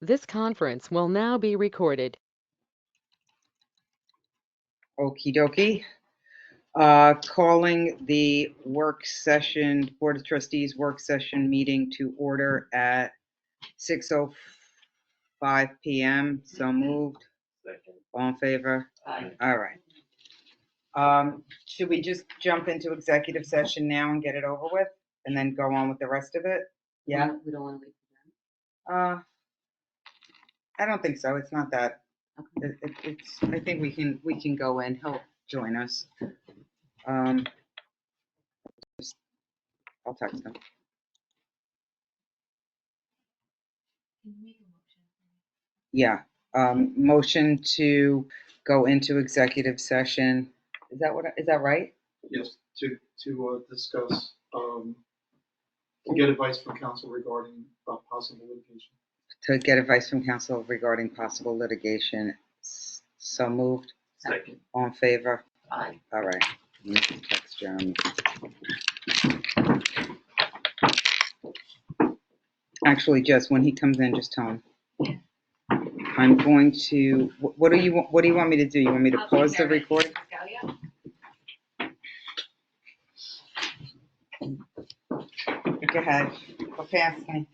This conference will now be recorded. Okie dokie. Calling the work session, Board of Trustees work session meeting to order at 6:05 p.m. So moved. Second. All in favor? Aye. All right. Should we just jump into executive session now and get it over with and then go on with the rest of it? Yeah? We don't want to wait I don't think so. It's not that. for them. Okay. It's. I think we can go in. He'll join us. I'll text him. Yeah. Motion to go into executive session. Is that right? Yes, to discuss, to get advice from counsel regarding possible litigation. To get advice from counsel regarding possible litigation. So moved. Second. All in favor? Aye. All right. Let me just text Jeremy. Actually, Jess, when he comes in, just tell him. I'm going to. What do you want me to do? You want me to pause the recording? Go ahead. Go past me.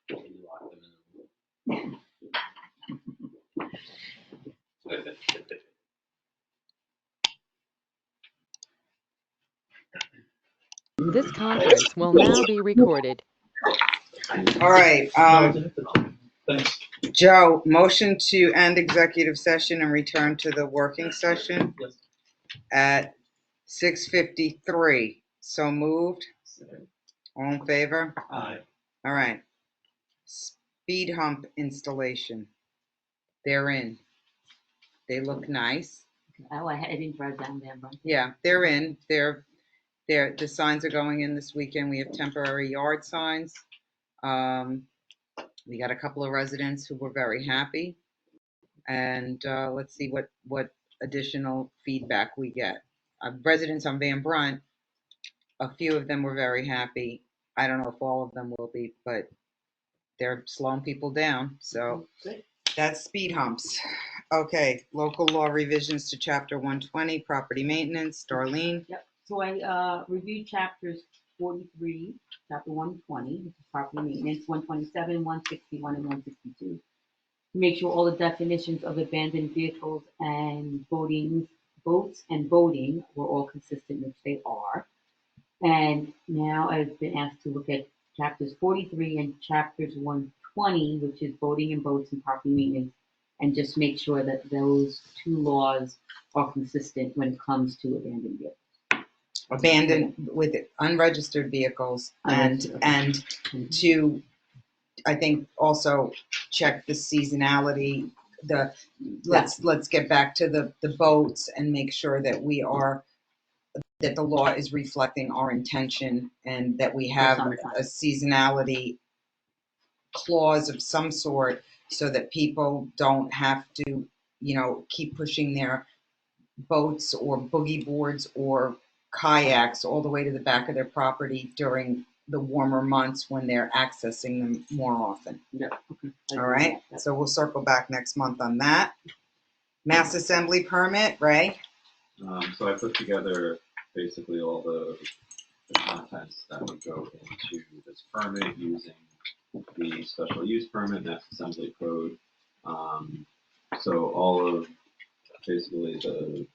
Can you lock them in the room? This conference will now be recorded. All right. Thanks. Joe, motion to end executive session and return to the working session Yes. at 6:53. So moved. All in favor? Aye. All right. Speed hump installation. They're in. They look nice. Oh, I didn't drive down there, but Yeah, they're in. The signs are going in this weekend. We have temporary yard signs. We got a couple of residents who were very happy, and let's see what additional feedback we get. Residents on Van Brunt, a few of them were very happy. I don't know if all of them will be, but they're slowing people down. So good. that's speed humps. Okay, local law revisions to Chapter 120, property maintenance. Darlene. Yep. So I reviewed chapters 43, chapter 120, which is property maintenance, 127, 161, and 162. To make sure all the definitions of abandoned vehicles and boats and boating were all consistent, which they are. And now I've been asked to look at chapters 43 and chapters 120, which is boating and boats and property maintenance, and just make sure that those two laws are consistent when it comes to abandoned vehicles. Abandoned with unregistered vehicles and to, I think, also check the seasonality. Let's get back to the boats and make sure that that the law is reflecting our intention and that we have a seasonality clause of some sort so that people don't have to, keep pushing their boats or boogie boards or kayaks all the way to the back of their property during the warmer months when they're accessing them more often. Yeah. Okay. All right. So we'll circle back next month on that. Mass assembly permit, Ray? So I put together basically all the contents that would go into this permit using the special use permit, Mass Assembly Code. So all of basically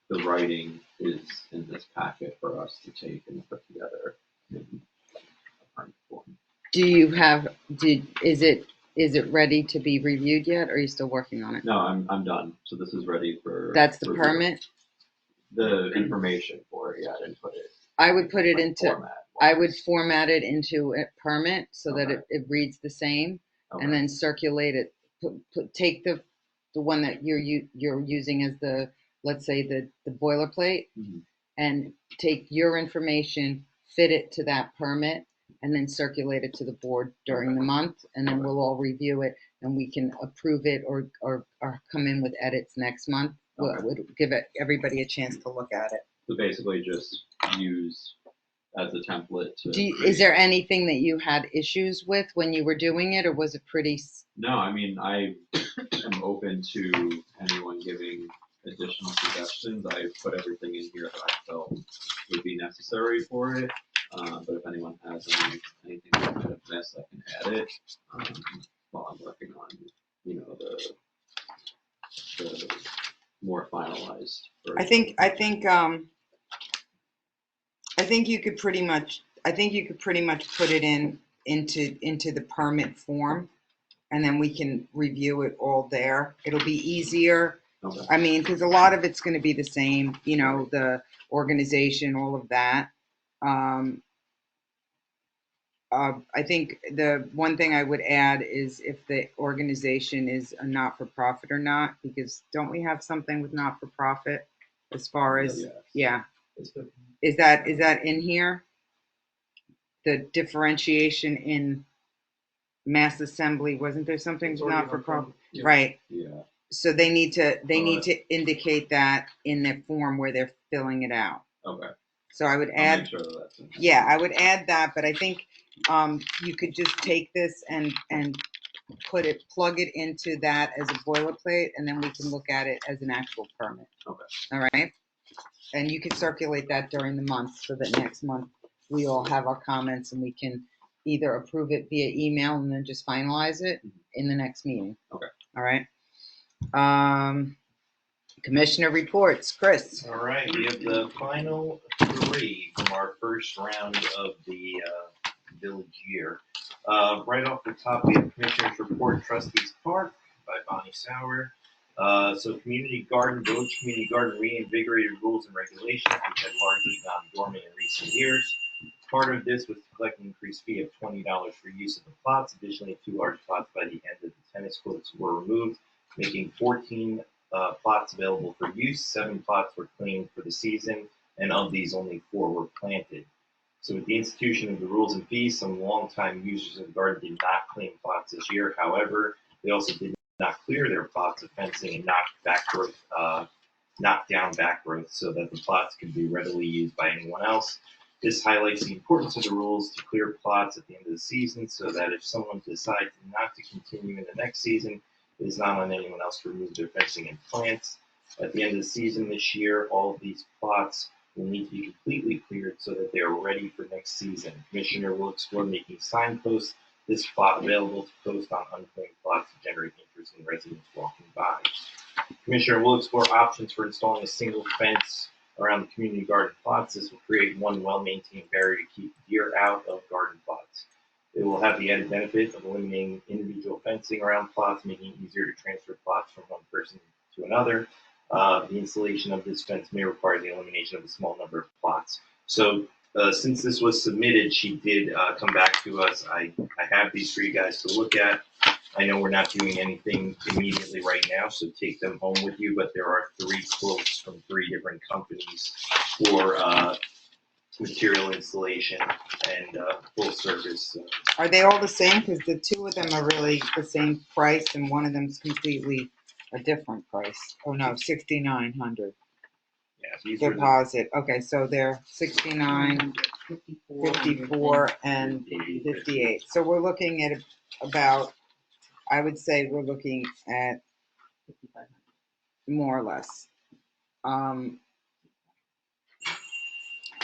the writing is in this packet for us to take and put together in a permit form. Do you have? Is it ready to be reviewed yet, or are you still working on it? No, I'm done. So this is ready for. That's the review. permit. The information for it, yeah, I didn't put it. I would put it like into. format. I would format it into a permit so that Okay. it reads the same, Okay. and then circulate it. Take the one that you're using as the, let's say, the boilerplate, Mhm. and take your information, fit it to that permit and then circulate it to the board during the month, and then we'll all review it and we can approve it or come in with edits next month. Okay. We'll give everybody a chance to look at it. So basically just use as a template to. Is there anything that you had issues with when you were doing it, or was it pretty? No, I mean, I am open to anyone giving additional suggestions. I put everything in here that I felt would be necessary for it. But if anyone has anything that I might have missed, I can add it while I'm working on, the more finalized version. I think you could pretty much put it into the permit form, and then we can review it all there. It'll be easier. Okay. I mean, because a lot of it's going to be the same, the organization, all of that. I think the one thing I would add is if the organization is a not-for-profit or not, because don't we have something with not-for-profit as far as, yeah. It's good. Is that in here? The differentiation in mass assembly, wasn't there something It's already not for profit? Yeah. Right. Yeah. So they need to Alright. indicate that in the form where they're filling it out. Okay. So I would I'll add, make sure that that's in. yeah, I would add that, but I think you could just take this and plug it into that as a boilerplate, and then we can look at it as an actual permit. Okay. All right. And you can circulate that during the month so that next month we all have our comments and we can either approve it via email and then just finalize it in the next meeting. Okay. All right. Commissioner reports. Chris. All right, we have the final three from our first round of the village year. Right off the top, we have Commissioners Report, Trustees Park by Bonnie Sauer. So Community Garden, Village Community Garden reinvigorated rules and regulations, which had largely gone dormant in recent years. Part of this was to collect an increased fee of $20 for use of the plots. Additionally, 2 large plots by the end of the tennis courts were removed, making 14 plots available for use. 7 plots were claimed for the season, and of these, only 4 were planted. So with the institution of the rules and fees, some longtime users of the garden did not claim plots this year. However, they also did not clear their plots of fencing and knock down back growth so that the plots could be readily used by anyone else. This highlights the importance of the rules to clear plots at the end of the season so that if someone decides not to continue in the next season, it is not on anyone else to remove their fencing and plants. At the end of the season this year, all of these plots will need to be completely cleared so that they are ready for next season. Commissioner will explore making signposts this plot available to post on unclaimed plots to generate interest in residents walking by. Commissioner will explore options for installing a single fence around the community garden plots. This will create one well-maintained barrier to keep deer out of garden plots. It will have the added benefit of eliminating individual fencing around plots, making it easier to transfer plots from one person to another. The installation of this fence may require the elimination of a small number of plots. So since this was submitted, she did come back to us. I have these for you guys to look at. I know we're not doing anything immediately right now, so take them home with you, but there are 3 quotes from 3 different companies for material installation and full service. Are they all the same? Because the 2 of them are really the same price, and one of them is completely a different price. Oh no, $6,900 Yeah, these are the deposit. Okay, so they're 69, 54, and 58. So we're looking at about, I would say we're looking at more or less.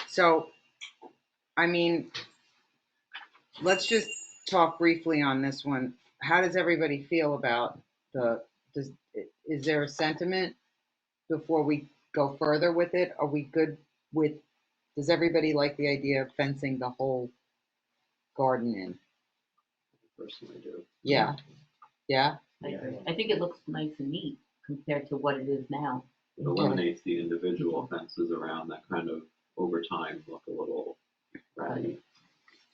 So, I mean, let's just talk briefly on this one. How does everybody feel about is there a sentiment before we go further with it? Are we good with, does everybody like the idea of fencing the whole garden in? Personally, I do. Yeah. Yeah? I agree. I think it looks nice and neat compared to what it is now. It eliminates the individual fences around that kind of over time look a little ratty.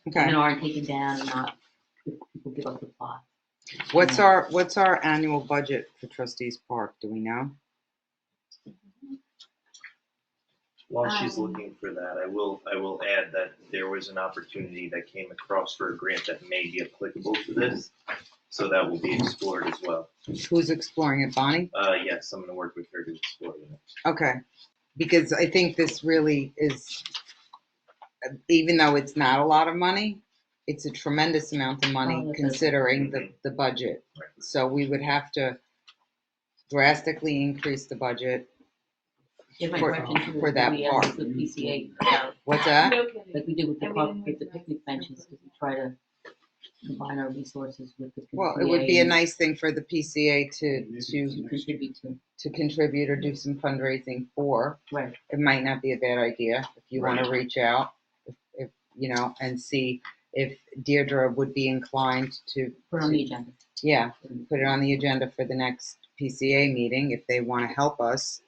Okay. And aren't taken down and not, people give up the plot. What's our annual budget for Trustees Park? Do we know? While she's looking for that, I will add that there was an opportunity that came across for a grant that may be applicable to this, so that will be explored as well. Who's exploring it, Bonnie? Yes, I'm gonna work with her to explore it. Okay, because I think this really is, even though it's not a lot of money, it's a tremendous amount of money Oh, yes. considering the budget. Right. So we would have to drastically increase the budget. Yeah, my For- question too for is that we part. asked the PCA about, What's that? like we did with the park, with the picnic benches, because we try to combine our resources with the PCA. Well, it would be a and nice thing for the PCA to contribute to, contribute or do some fundraising for. right, It might not be a bad idea if you want to reach out, if you know, and see if Deirdre would be inclined to, put on the agenda. yeah, put it on the agenda for the next PCA meeting if they want to help us.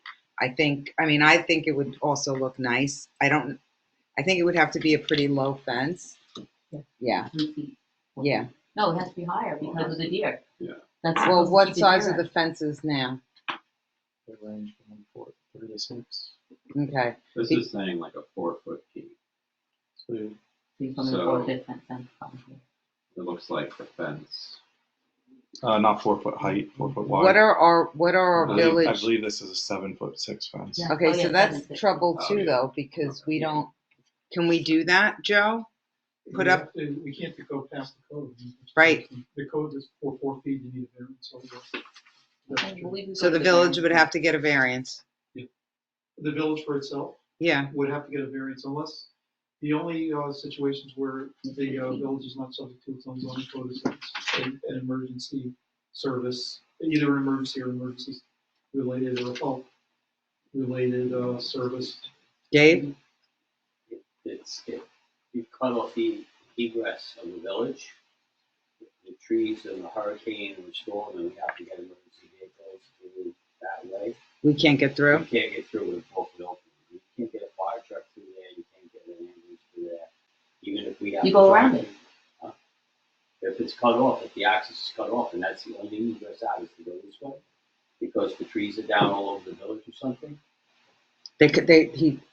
I think it would also look nice. I think it would have to be a pretty low fence. Yeah, 3 feet. yeah. No, it has to be higher because of the deer. Yeah. That's Well, supposed to what keep size deer are the out. fences now? They range from 3 to 6. Okay, This is saying like a 4-foot gate. So So you come in So- for a bit fence, probably. It looks like the fence. Not 4 foot height, 4 foot wide. what are our I village? believe this is a 7'6" fence. Yeah. Okay, Oh, so yeah, that's 7 6. trouble Oh, too, yeah. though, because we don't. Can we do that, Joe? Put We up- have to- We can't go past the code. Right. The code is for 4 feet, you need a variance, so that's I true. believe we So go the to village variance. would have to get a variance. The village for itself Yeah. would have to get a variance unless, the only situations where the village is not subject to its own zoning code is if it's an emergency service, either an emergency or emergency related or health related service. Dave. If you cut off the egress of the village, the trees and the hurricane and the storm, and we have to get emergency vehicles through that way. We can't get You through. can't get through with both open. You can't get a fire truck through there, you can't get an ambulance through there, even if we have. You to go drive around it. Huh? If it's cut off, if the access is cut off, and that's the only egress out is to go this way, because the trees are down all over the village or something, They could.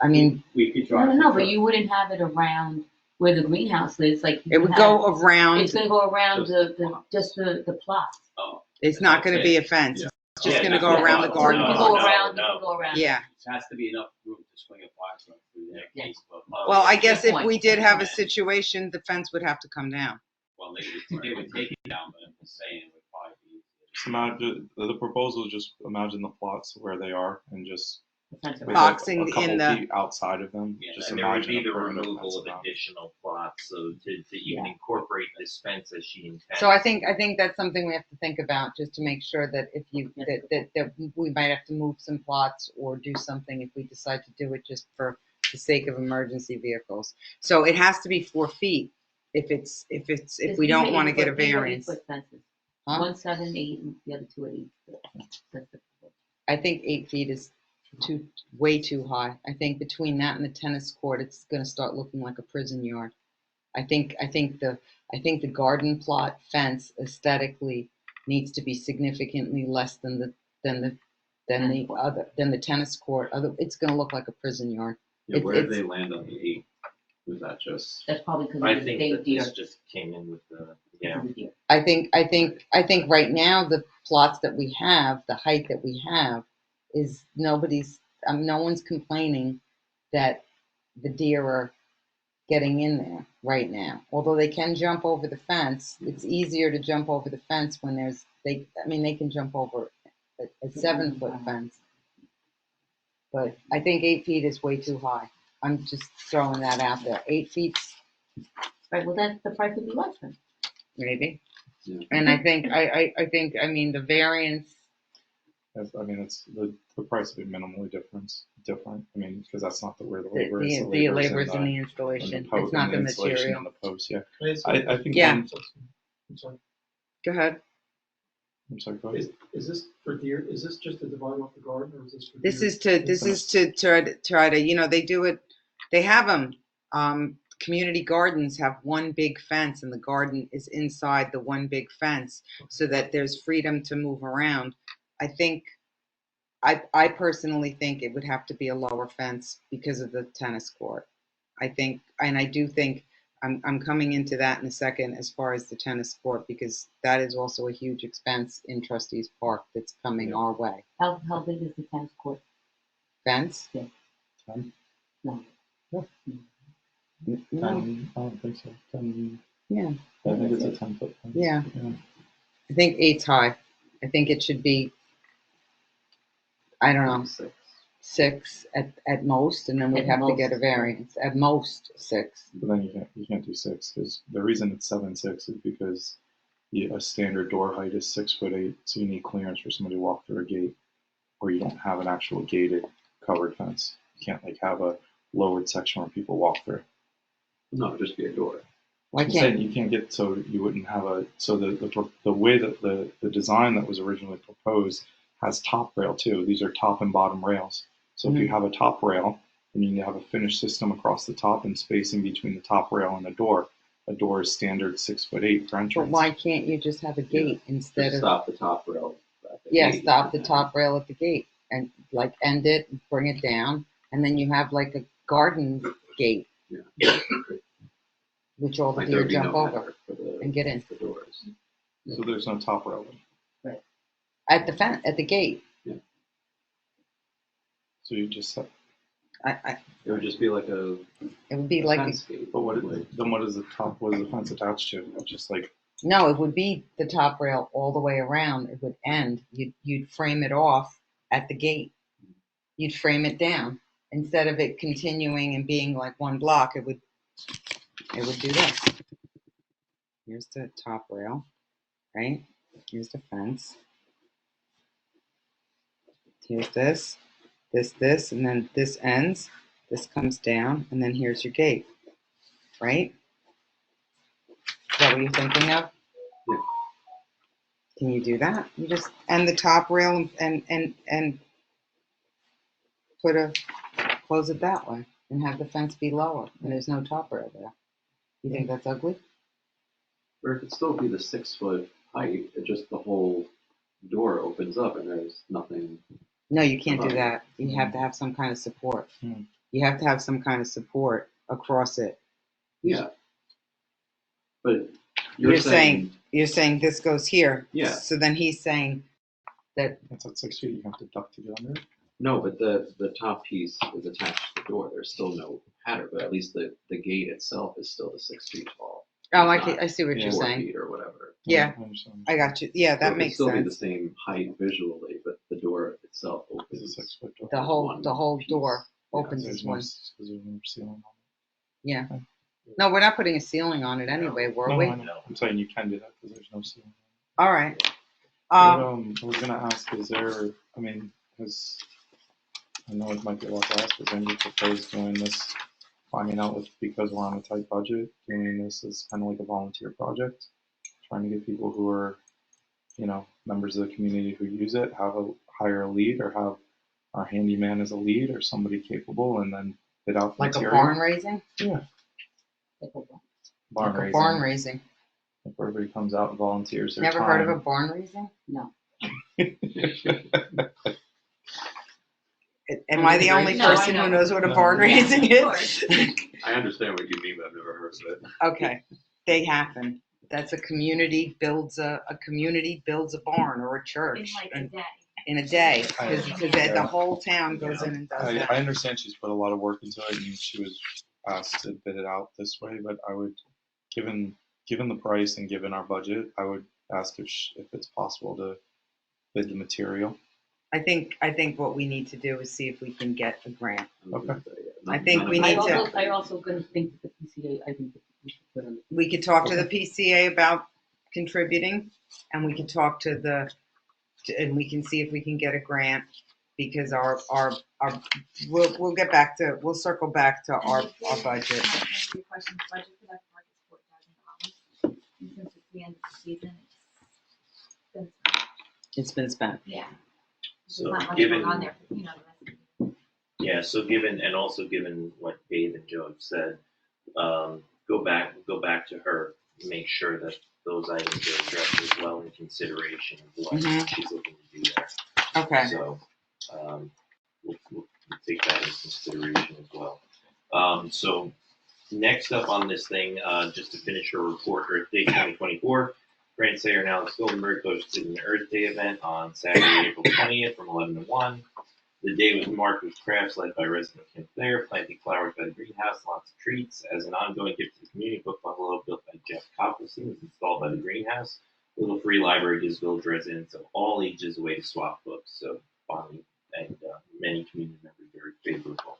I mean, we could No, drive. no, the no, but truck. you wouldn't have it around where the greenhouse is, like. you it would have- go around. It's gonna go around Just the plot. Oh, It's not going to be a fence. Yeah. It's just Yeah, going to that's go what I around the thought. garden. You can No, go no, around, you no. can go around. Yeah. There has to be enough room to swing a fire truck through there. Yeah. Case of- Well, I guess Good if point. we did have a situation, the fence would have to come down. Well, they would take it down, but I'm just saying it would probably be. So imagine, the proposal is just imagine the plots where they are and just The fence with around. like Boxing a couple in the- feet outside of them. Yeah, Just and there would imagine be a the perimeter removal fence of around. additional plots, so to even Yeah. incorporate this fence as she intends. So I think that's something we have to think about, just to make sure that if you that we might have to move some plots or do something if we decide to do it just for the sake of emergency vehicles. So it has to be 4 feet if we don't want to get a variance. 8-foot fences. Huh? 1, 7, 8, and the other 2 are 8. That's the- I think 8 feet is way too high. I think between that and the tennis court, it's going to start looking like a prison yard. I think the garden plot fence aesthetically needs to be significantly less than the tennis court. It's going to look like a prison yard. Yeah, where did it's- they land on the 8? Was that just? That's probably because I of the think big that deer. this just came in with the, yeah. Because of the deer. I think right now the plots that we have, the height that we have, is no one's complaining that the deer are getting in there right now. Although they can jump over the fence, it's easier to jump over the fence when they can jump over a 7-foot fence. But I think 8 feet is way too high. I'm just throwing that out there. 8 feet, Right, well, then the price would be less then. maybe. Yeah. And I think the variance. I mean, it's the price would be minimally different. I mean, because that's not where the The, labor is. the labor's in the and the installation. po- It's not and the installation material. and the post. Yeah, Can say- I think. Yeah. I'm sorry. Go ahead. I'm sorry. Go ahead. Is this for deer, is this just to divide off the garden, or is this for? This deer? is to try to they do it. They have them. Community gardens have one big fence, and the garden is inside the one big fence, so that there's freedom to move around. I think I personally think it would have to be a lower fence because of the tennis court. I think, and I do think, I'm coming into that in a second as far as the tennis court, because that is also a huge expense in Trustees Park that's coming our way. How big is the tennis court? Fence? Yeah. No. No. I don't think so. 10, Yeah. I think it's a 10-foot fence. Yeah. I think 8's high. I think it should be, I don't know, 6 at most, and then we'd At have to most. get a variance. At most 6. But then you can't do 6 because the reason it's 7.6 is because a standard door height is 6'8", so you need clearance for somebody to walk through a gate, or you don't have an actual gated covered fence. You can't like have a lowered section where people walk through. No, it'd just be a door. Why I'm can't? saying you can't get, so you wouldn't have the way that the design that was originally proposed has top rail too. These are top and bottom rails. So if you have a top rail, then you need to have a finished system across the top and spacing between the top rail and the door. A door is standard 6'8" for But entrance. why can't you just have a gate instead Just of? stop the top rail. At the Yeah, gate. stop the top rail at the gate and like end it, and bring it down, and then you have like a garden gate, Yeah. which all the Like deer there'd be jump no over header for the, and get in the doors. So there's no top rail. at the gate. So you just have, I It would just be like a it would be like fence gate. but then what is the top? What is the fence attached to? It's just like no, it would be the top rail all the way around. It would end. You'd frame it off at the gate. You'd frame it down instead of it continuing and being like one block. It would do this. Here's the top rail, right? Here's the fence. Here's this, and then this ends. This comes down, and then here's your gate, right? Is that what you're thinking of? Yeah. Can you do that? You just end the top rail and close it that way, and have the fence be lower, and there's no top rail there. You think that's ugly? Or it could still be the 6 foot height. It just the whole door opens up and there's nothing. No, you can't do that. You have to have some kind of support. Hmm. You have to have some kind of support across it. Yeah. But You're saying this goes here. Yeah. So then he's saying that it's at 6 feet. You have to duck to get under it. no, but the top piece is attached to the door. There's still no header, but at least the gate itself is still the 6 feet tall. oh, It's not I see what you're 4 saying. feet or whatever. Yeah, I understand. I got you. Yeah, So that it makes could still be the sense. same height visually, but the door itself It's a opens. 6 foot door. The whole piece. door Yeah, opens There's as no, one. because there's no ceiling on Yeah. Okay. No, we're not putting a ceiling on it anyway, were it. No, we? I know. I'm saying you can do that because there's no ceiling. All right. I was gonna ask, is there? I mean, I know it might be a lot to ask, but then you propose doing this, finding out because we're on a tight budget, doing this as kind of like a volunteer project, trying to get people who are, members of the community who use it, hire a lead or have our handyman as a lead or somebody capable, and then bid out the Like a material. barn raising? Yeah, barn Like a raising. barn raising. If everybody comes out and volunteers their Never time. heard of a barn raising? No. Am I the only No, I person who know. knows what a No. barn Yeah, raising of is? course. I understand what you mean, but I've never heard of it. Okay, they happen. That's a community builds a barn or a church in a day because the whole town goes in and does I that. understand she's put a lot of work into it, and she was asked to bid it out this way. But I would, given the price and given our budget, I would ask if it's possible to bid the material. I think what we need to do is see if we can get a grant. Okay. I think we need to- I also gonna think that the PCA, I think that we should put on. We could talk to the PCA about contributing, and we could talk and we can see if we can get a grant because we'll circle back to our budget. Your question, budget for that park is $4,000. And since it's the end of the season, It's been spent. yeah. There's So not much given, going on there, for, the rest of the year. yeah, so given what Dave and Joe have said, go back to her, make sure that those items are addressed as well in consideration of what Mhm. she's looking to do there. Okay. So, we'll take that into consideration as well. So next up on this thing, just to finish her report, Earth Day 2024, Grant Sayer and Alex Goldenberg hosted an Earth Day event on Saturday, April 20th from 11 to 1. The day was marked with crafts led by resident Kim Thayer, planting flowers by the greenhouse, lots of treats. As an ongoing gift to the community, Book Bungalow, built by Jeff Coppelson, was installed by the greenhouse. A little free library gives village residents of all ages a way to swap books. So Bonnie and many community members are very favorable.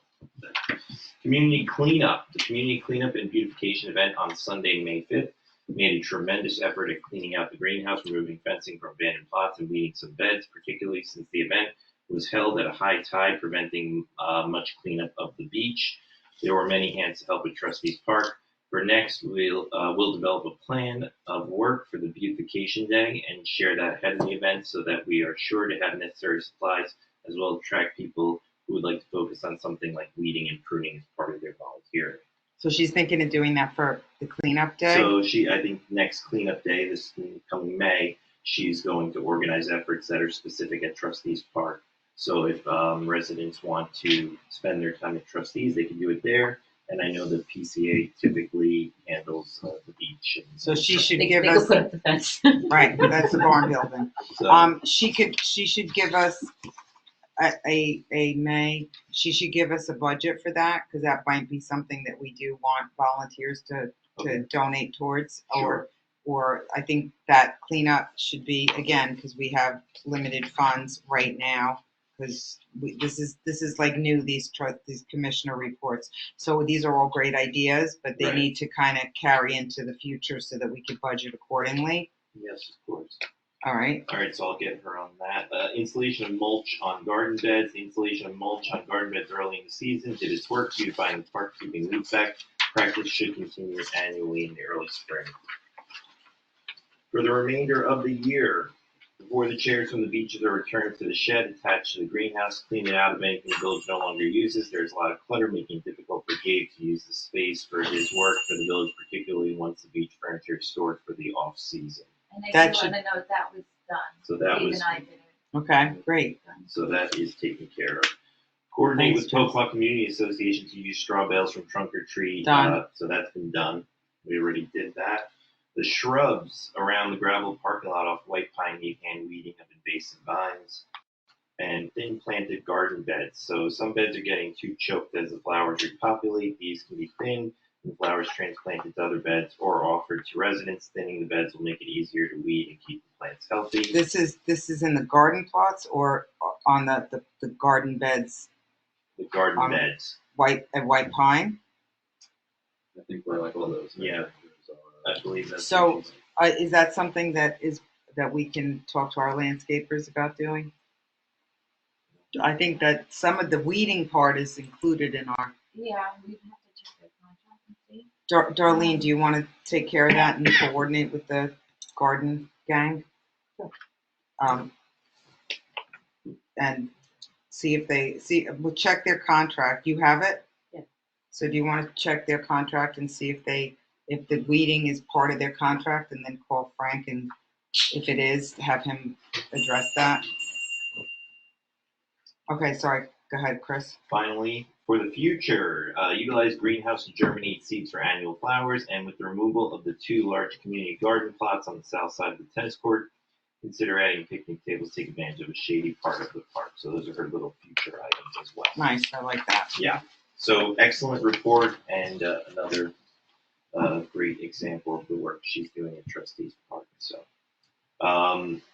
Community cleanup. The community cleanup and beautification event on Sunday, May 5th, made a tremendous effort at cleaning out the greenhouse, removing fencing from abandoned plots, and weeding some beds, particularly since the event was held at a high tide, preventing much cleanup of the beach. There were many hands to help at Trustees Park. For next, we'll develop a plan of work for the beautification day and share that ahead of the event so that we are sure to have necessary supplies, as well as attract people who would like to focus on something like weeding and pruning as part of their volunteering. So she's thinking of doing that for the cleanup day? So I think next cleanup day, this coming May, she's going to organize efforts that are specific at Trustees Park. So if residents want to spend their time at Trustees, they can do it there. And I know the PCA typically handles the beach. So she should They give could us, put up the fence. right, that's the barn building. So, She should give us she should give us a budget for that, because that might be something that we do want volunteers to Okay. donate towards. Sure. Or I think that cleanup should be, again, because we have limited funds right now, because this is like new, these commissioner reports. So these are all great ideas, but they Right. need to kind of carry into the future so that we can budget accordingly. yes, of course. All right. All right, so I'll get her on that. Installation of mulch on garden beds. The installation of mulch on garden beds early in the season did its work, beautifying the park, keeping weeds back. Practice should continue annually in the early spring. For the remainder of the year, before the chairs from the beaches are returned to the shed attached to the greenhouse, clean it out of anything the village no longer uses. There's a lot of clutter, making it difficult for Gabe to use the space for his work for the village, particularly once the beach furniture is stored for the off-season. And I That do should- want to note that was done. So that Dave was, and I did it. Okay, great. so that is taken care of. Coordinate Thanks, with Jess. Pocahontas Community Association to use straw bales from trunk or tree. Done. So that's been done. We already did that. The shrubs around the gravel parking lot off White Pine need hand weeding of invasive vines and thin planted garden beds. So some beds are getting too choked as the flowers repopulate. These can be thinned and flowers transplanted to other beds or offered to residents. Thinning the beds will make it easier to weed and keep the plants healthy. This is in the garden plots or on the garden beds, The garden Um, beds. White Pine? I think we're like all those. Yeah. I believe that's. So- what she's- Is that something that we can talk to our landscapers about doing? I think that some of the weeding part is included in our. Yeah, we'd have to check their contract and see. Darlene, do you want to take care of that and coordinate with the garden gang? And see if we'll check their contract. You have it? Yeah. So do you want to check their contract and see if the weeding is part of their contract, and then call Frank, and if it is, have him address that? Okay, sorry. Go ahead, Chris. Finally, for the future, utilize greenhouse to germinate seeds for annual flowers, and with the removal of the 2 large community garden plots on the south side of the tennis court, consider adding picnic tables to take advantage of a shady part of the park. So those are her little future items as well. Nice, I like that. Yeah. So excellent report, and another great example of the work she's doing at Trustees Park. So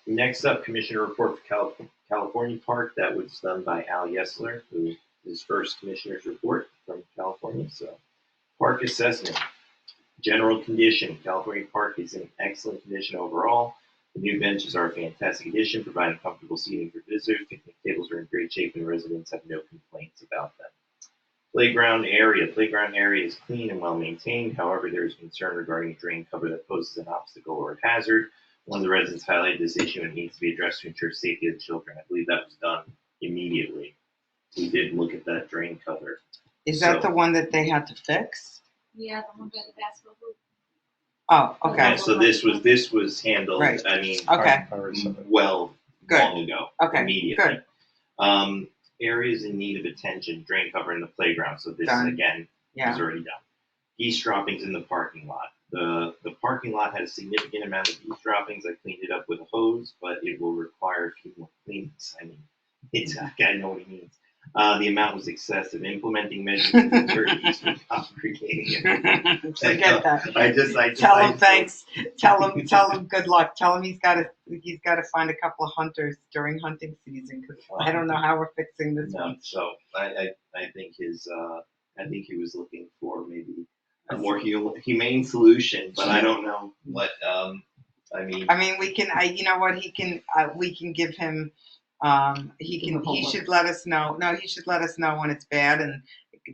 next up, Commissioner report for California Park. That was done by Al Yesler, who is his first Commissioner's report from California. So park assessment, general condition. California Park is in excellent condition overall. The new benches are a fantastic addition, providing comfortable seating for visitors. Picnic tables are in great shape, and residents have no complaints about them. Playground area. Playground area is clean and well maintained. However, there is concern regarding a drain cover that poses an obstacle or a hazard. One of the residents highlighted this issue and needs to be addressed to ensure safety of the children. I believe that was done immediately. We did look at that drain cover. Is that So- the one that they had to fix? Yeah, the one by the basketball hoop. Oh, okay, Yeah, so this was handled, Right. I mean, okay, Alright, so- well, Good. long ago, okay, immediately. good. Areas in need of attention, drain cover in the playground. So this Done. again is Yeah. already done. Geese droppings in the parking lot. The parking lot had a significant amount of geese droppings. I cleaned it up with a hose, but it will require a few more cleanings. I mean, it's I know what he means. The amount was excessive. Implementing measures to deter geese from congregating. Forget that. I just Tell him thanks. Tell him good luck. Tell him he's got to find a couple of hunters during hunting season, because I don't know how we're fixing this No, one. so I think I think he was looking for maybe a more humane solution, but I don't know what I mean. I mean, we can. You know what? We can give him. He should let us know. No, he should let us know when it's bad, and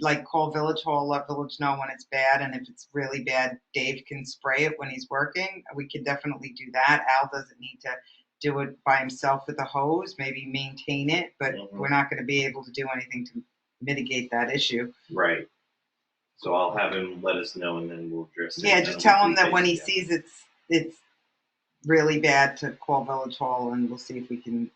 like call Village Hall, let Village know when it's bad, and if it's really bad, Dave can spray it when he's working. We could definitely do that. Al doesn't need to do it by himself with a hose. Maybe maintain it, but we're not going to be able to do anything to mitigate that issue. Right. So I'll have him let us know, and then we'll address it. Yeah, just tell him that when he sees it's really bad, to call Village Hall, and we'll see if we can,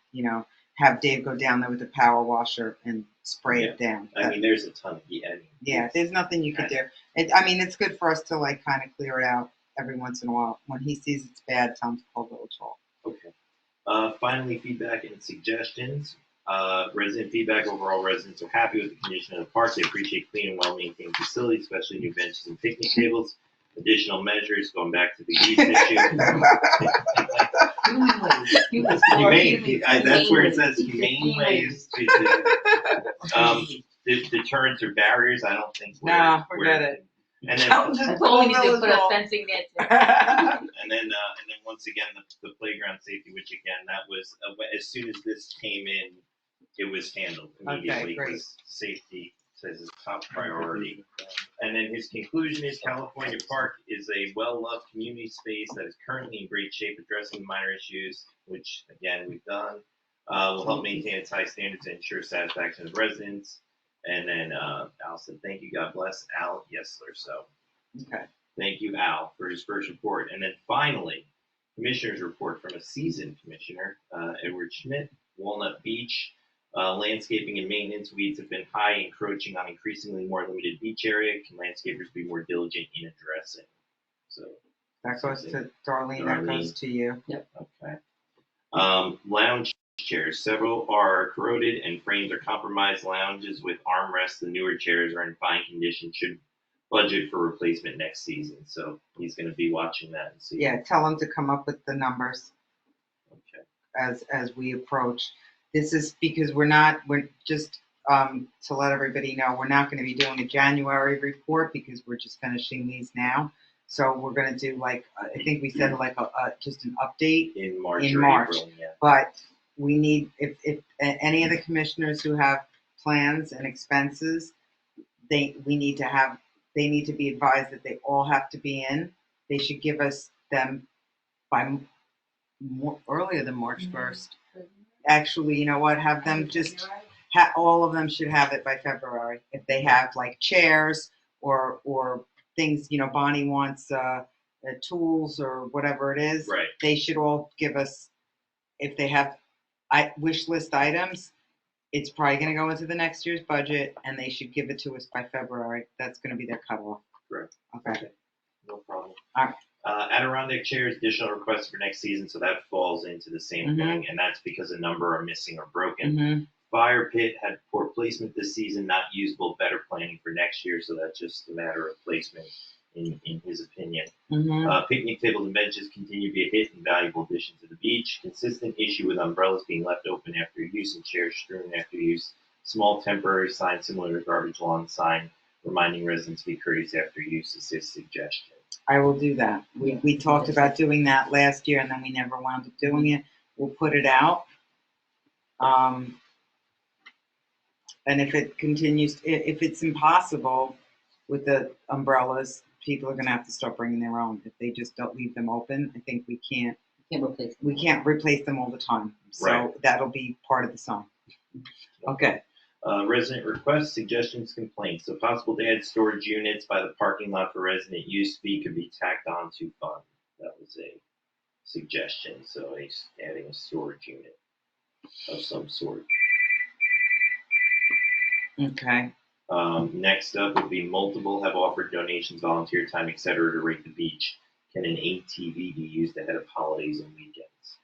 have Dave go down there with a power washer and spray it down. I mean, there's a ton of yeah, there's nothing you could do. It's good for us to kind of clear it out every once in a while. When he sees it's bad, tell him to call Village Hall. Okay. Finally, feedback and suggestions. Resident feedback. Overall, residents are happy with the condition of the park. They appreciate clean and well-maintained facilities, especially new benches and picnic tables. Additional measures, going back to the geese issue. Humane. That's where it says humane ways to deterrents or barriers. I don't think. Forget it. And then, That's all we need to put a fencing there. and then once again the playground safety, which again that was as soon as this came in, it was handled immediately. Okay, great. Because safety says is top priority. And then his conclusion is California Park is a well-loved community space that is currently in great shape, addressing minor issues, which again we've done. Will help maintain its high standards and ensure satisfaction of residents. And then Al said, "Thank you, God bless Al Yesler." So, okay. Thank you, Al, for his first report. And then finally, commissioner's report from a seasoned commissioner, Edward Schmidt, Walnut Beach. Landscaping and maintenance weeds have been high, encroaching on increasingly more limited beach area. Can landscapers be more diligent in addressing? So that goes to Darlene. That goes to you. Yep. Okay. Lounge chairs. Several are corroded and frames are compromised. Lounges with armrests, the newer chairs are in fine condition. Should budget for replacement next season. So he's going to be watching that and see. Yeah, tell him to come up with the numbers. Okay. As we approach. This is because we're just to let everybody know, we're not going to be doing a January report because we're just finishing these now. So we're going to do I think we said just an update in March. April, yeah. But we need, if any of the commissioners who have plans and expenses, they need to be advised that they all have to be in. They should give us them by earlier than March 1st. Actually, you know what? Have them just all of them should have it by February. If they have chairs or things, Bonnie wants tools or whatever it is. Right. They should all give us, if they have wish list items, it's probably going to go into the next year's budget, and they should give it to us by February. That's going to be their cutoff. Correct. Okay. No problem. All right. Adirondack chairs, additional requests for next season, so that falls into the same thing, and that's because a number are missing or broken. Fire pit had poor placement this season, not usable, better planning for next year, so that's just a matter of placement in his opinion. Picnic tables and benches continue to be a hit and valuable addition to the beach. Consistent issue with umbrellas being left open after use and chairs strewn after use. Small temporary sign similar to garbage lawn sign reminding residents to be courteous after use is his suggestion. I will do that. We talked about doing that last year, and then we never wound up doing it. We'll put it out. And if it continues, if it's impossible with the umbrellas, people are going to have to start bringing their own. If they just don't leave them open, I think we can't replace them all the time. So that'll be part of the song. Okay. Resident requests, suggestions, complaints. So possible to add storage units by the parking lot for resident use fee could be tacked on to fund. That was a suggestion. So adding a storage unit of some sort. Okay. Next up would be multiple have offered donations, volunteer time, etc. to rate the beach. Can an ATV be used ahead of holidays and weekends?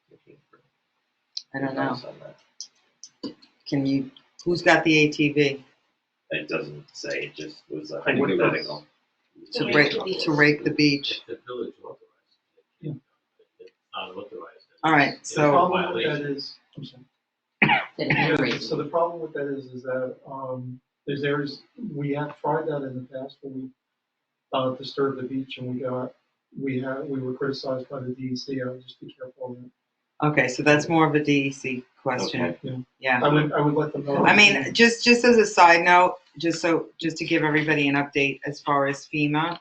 Looking for I don't know. advice on that. Can you? Who's got the ATV It doesn't say. It just was a I think it hypothetical. to rake the beach? The village authorized it. Yeah. It's unauthorized. All right. It's The So a problem with that violation. is, I'm sorry. That it has Yeah, raised. so the problem with that is that, we have tried that in the past when we, disturbed the beach and we were criticized by the DEC. I would just be careful of that. okay, so that's more of a DEC question. Okay. Yeah. I would let them know. I mean, just as a side note, just to give everybody an update as far as FEMA,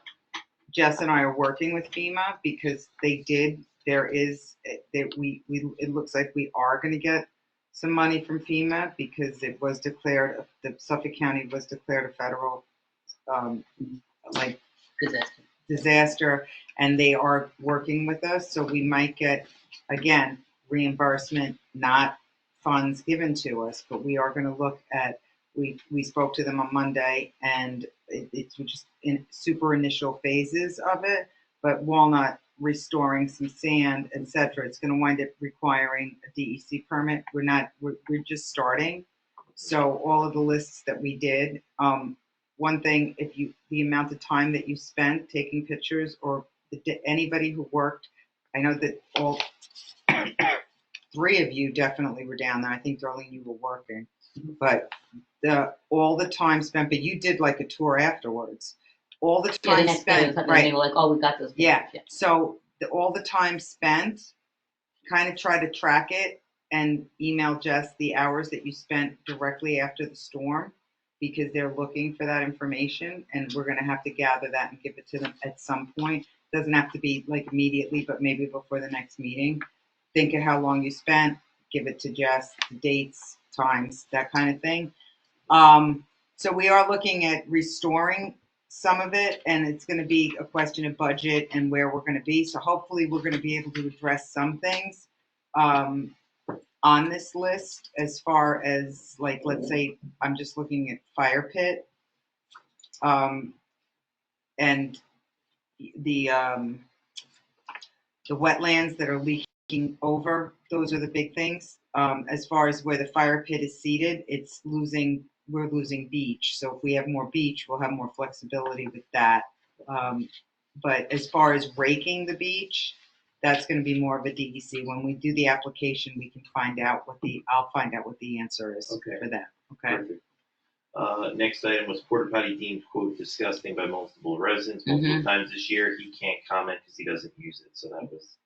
Jess and I are working with FEMA because it looks like we are going to get some money from FEMA because it was declared, the Suffolk County was declared a federal, like Disaster. disaster, and they are working with us, so we might get, again, reimbursement, not funds given to us, but we are going to look at, we spoke to them on Monday, and it's just in super initial phases of it, but Walnut restoring some sand, etc., it's going to wind up requiring a DEC permit. We're just starting, so all of the lists that we did, one thing, the amount of time that you spent taking pictures, or anybody who worked, I know that all three of you definitely were down there. I think, Darlene, you were working, but all the time spent, but you did like a tour afterwards. All the Yeah, the time next day, spent, they right? were like, oh, we got those. Yeah. pictures. So all the time spent, kind of try to track it and email Jess the hours that you spent directly after the storm, because they're looking for that information, and we're going to have to gather that and give it to them at some point. Doesn't have to be like immediately, but maybe before the next meeting. Think of how long you spent, give it to Jess, dates, times, that kind of thing. So we are looking at restoring some of it, and it's going to be a question of budget and where we're going to be. So hopefully we're going to be able to address some things on this list, as far as, like, let's say I'm just looking at fire pit, and the wetlands that are leaking over. Those are the big things. As far as where the fire pit is seated, we're losing beach. So if we have more beach, we'll have more flexibility with that. But as far as raking the beach, that's going to be more of a DEC. When we do the application, we can I'll find out what the answer is Okay. for that. Okay. Perfect. Next item was porta potty deemed, quote, disgusting by multiple residents multiple times this year. He can't comment because he doesn't use it. So that was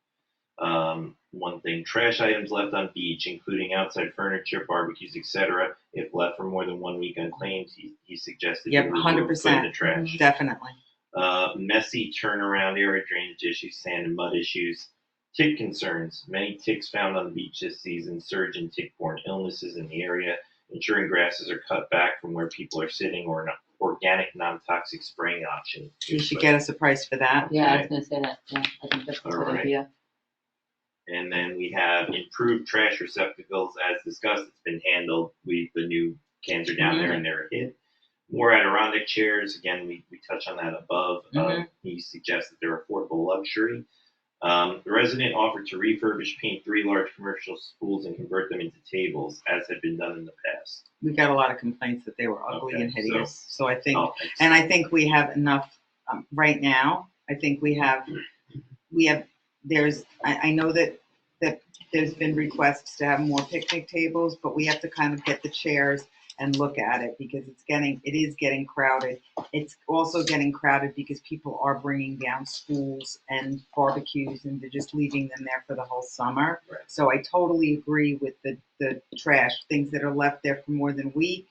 one thing. Trash items left on beach, including outside furniture, barbecues, etc. If left for more than 1 week unclaimed, he suggested Yep, be removed, put in the 100%. trash. Definitely. Messy turnaround area, drainage issues, sand and mud issues. Tick concerns. Many ticks found on the beach this season. Surge in tick-borne illnesses in the area. Ensuring grasses are cut back from where people are sitting, or an organic, non-toxic spraying option. You should get us a price for that. Yeah, I was gonna say that. Yeah, I think that's a good Alright. idea. And then we have improved trash receptacles. As discussed, it's been handled. The new cans are down there and they're a hit. More Adirondack chairs. Again, we touched on that above. He suggests that they're affordable luxury. The resident offered to refurbish, paint 3 large commercial schools and convert them into tables, as had been done in the past. We got a lot of complaints that they were ugly Okay, and hideous. So I think, Oh, and I think we have enough right now. I think we have. I know that there's been requests to have more picnic tables, but we have to kind of get the chairs and look at it, because it is getting crowded. It's also getting crowded because people are bringing down schools and barbecues, and they're just leaving them there for the whole summer. Right. So I totally agree with the trash, things that are left there for more than a week.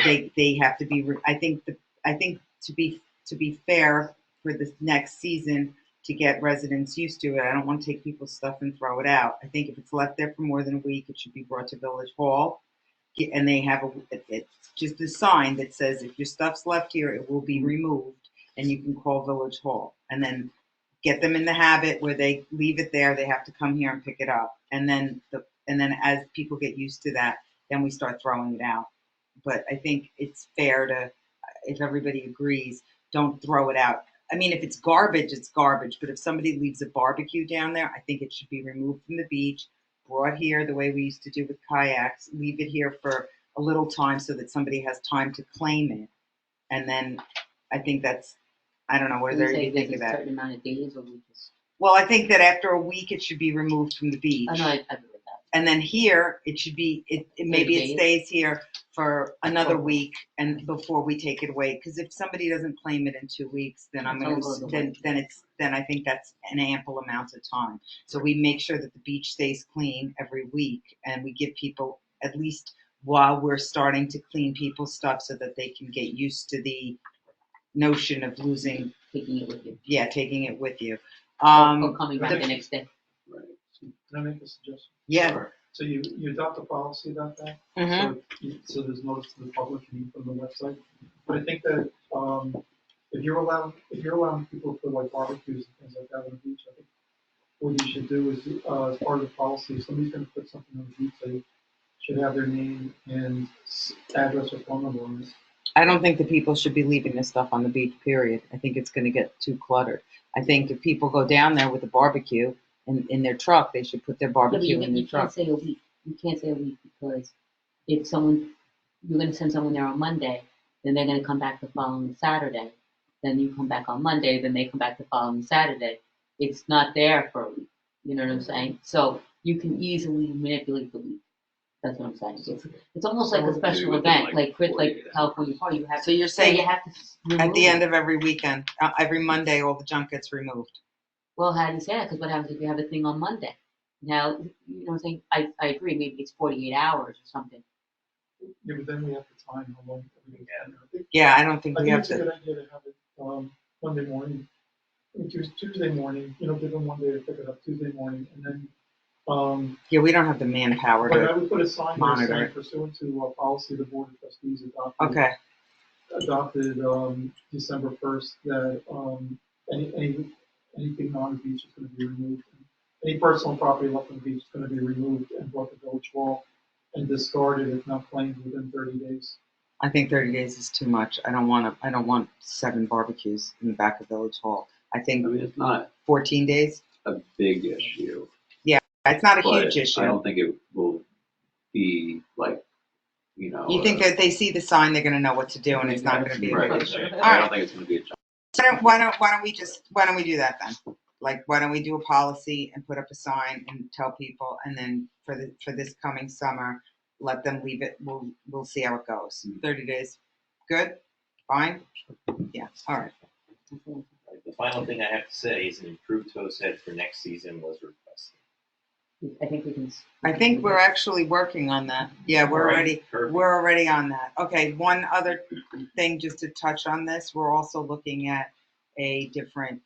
They have to be. I think to be fair for this next season, to get residents used to it, I don't want to take people's stuff and throw it out. I think if it's left there for more than a week, it should be brought to Village Hall, and they have it's just a sign that says, if your stuff's left here, it will be removed, and you can call Village Hall, and then get them in the habit where they leave it there. They have to come here and pick it up, and then and then as people get used to that, then we start throwing it out. But I think it's fair to, if everybody agrees, don't throw it out. I mean, if it's garbage, it's garbage. But if somebody leaves a barbecue down there, I think it should be removed from the beach, brought here the way we used to do with kayaks, leave it here for a little time so that somebody has time to claim it. And then I think that's, I don't know, what does You everybody say think there's of a that? certain amount of days, or we just, Well, I think that after a week, it should be removed from the beach. I know, I agree with that. And then here, it should be, maybe it days? stays here for another week and before we take it away. Because if somebody doesn't claim it in 2 weeks, then I'm It's gonna, over the then I think that's an ample amount of time. So we make sure that the beach stays clean every week and we give people at least while we're starting to clean people's stuff so that they can get used to the notion of losing, Taking it with you. taking it with you. Or coming back the next day. Can I make a suggestion? Yeah. So you adopt a policy about that? Mhm. So there's notice to the public and from the website. But I think that, if you're allowing people to put like barbecues and things like that on the beach, I think what you should do is, as part of the policy, if somebody's gonna put something on the beach, they should have their name and address or phone number on this. I don't think that people should be leaving this stuff on the beach, period. I think it's going to get too cluttered. I think if people go down there with a barbecue in their truck, they should put their Yeah, but barbecue in their you can't truck. say a week. You can't say a week because if someone, you're gonna send someone there on Monday, then they're gonna come back the following Saturday. Then you come back on Monday, then they come back the following Saturday. It's not there for a week. You know what I'm saying? So you can easily manipulate the week. That's what I'm saying. It's almost like a special within, event, like, like 48 California Party. You have So you're to, saying you have to remove at the end it. of every weekend, every Monday, all the junk gets removed. Well, how do you say that? Because what happens if you have a thing on Monday? Now, you know what I'm saying? I agree. Maybe it's 48 hours or something. Yeah, but then we have to time how long everything's been there. I think Yeah, I don't think I we think have it's a to. good idea to have it, Monday morning, Tuesday morning, give them one day to pick it up, Tuesday morning, and then, Yeah, we don't have the manpower but I to. would put a sign there monitor saying it. pursuant to a policy the board of trustees adopted. Okay. December 1st, that, anything on the beach is gonna be removed. Any personal property left on the beach is gonna be removed and brought to village hall and discarded if not claimed within 30 days. I think 30 days is too much. I don't want 7 barbecues in the back of Village Hall. I I think mean, it's not 14 days. a big issue, It's not a but huge issue. I don't think it will be like, You think that they see the sign, they're going to know what to do, and it's not going to be a right, big issue. right. All I right. don't think it's going to be a jump. Why don't we do that then? Like, why don't we do a policy and put up a sign and tell people, and then for this coming summer, let them leave it. We'll see how it goes. 30 days, good, fine, yeah, all right. Right, the final thing I have to say is an improved toast head for next season was requested. I think we can. I think we're actually working on that. Yeah, All right, we're perfect. already on that. Okay, one other thing just to touch on this, we're also looking at a different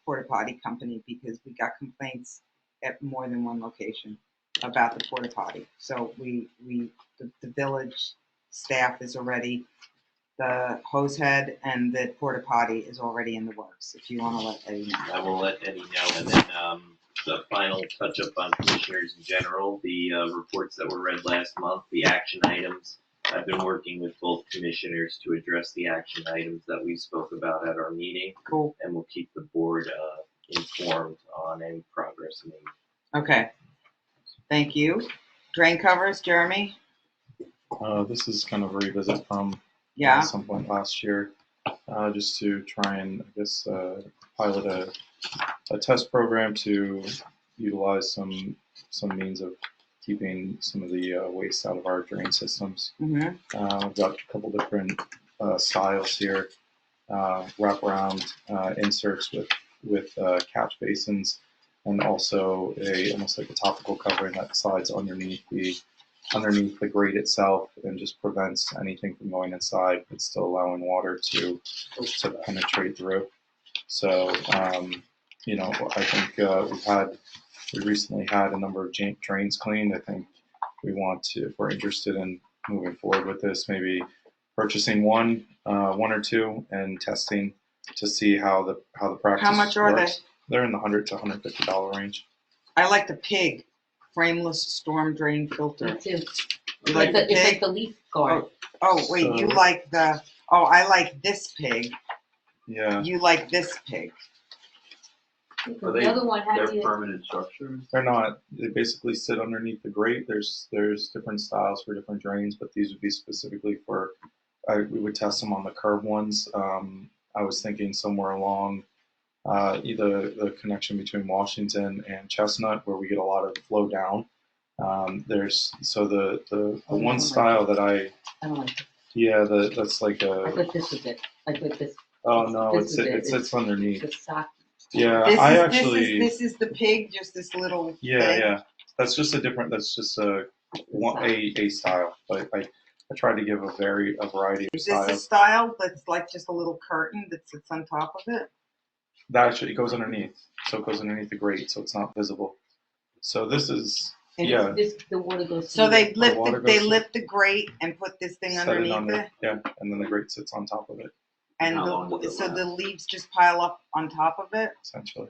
porta potty company because we got complaints at more than one location about the porta potty. So the village staff is already, the hose head and the porta potty is already in the works. If you want to let Eddie know. I will let Eddie know, and then the final touch up on commissioners in general, the reports that were read last month, the action items. I've been working with both commissioners to address the action items that we spoke about at our meeting, Cool. and we'll keep the board informed on any progress made. Okay. Thank you. Drain covers, Jeremy? This is kind of a revisit from Yeah. some point last year, just to try and, I guess, pilot a test program to utilize some means of keeping some of the waste out of our drain systems. Mm-hmm. We've got a couple different styles here, wraparound inserts with catch basins, and also almost like a topical covering that slides underneath the grate itself and just prevents anything from going inside, but still allowing water to penetrate through. So, I think we recently had a number of drains cleaned. I think if we're interested in moving forward with this, maybe purchasing one or two and testing to see how the practice How much are works. They're in the $100 to $150 range. I like the pig frameless storm drain filter. Me too. You like the It's like pig? the leaf guard. Oh, wait, you So- like the, oh, I like this pig. Yeah, You like this pig. Are The they- other one had They're the, permanent structures. they're not. They basically sit underneath the grate. There's different styles for different drains, but these would be specifically for. We would test them on the curb ones. I was thinking somewhere along either the connection between Washington and Chestnut, where we get a lot of flow down. There's so the one style that I don't like it. that's like I a. thought this was it. I thought this, Oh no, this was it sits underneath. the sock. Yeah, This I is, actually. this is the pig, just this little Yeah, thing. yeah. That's just a different. That's just a style. But I tried to give a variety of Is this a styles. style that's like just a little curtain that sits on top of it? That actually it goes underneath, so it goes underneath the grate, so it's not visible. So this is And yeah. This, the water goes. So through they it. lift water they goes through. lift the grate and put this thing set it underneath under, it, yeah, and then the grate sits on top of it, and How long does it so the last? leaves just pile up on top of it, essentially.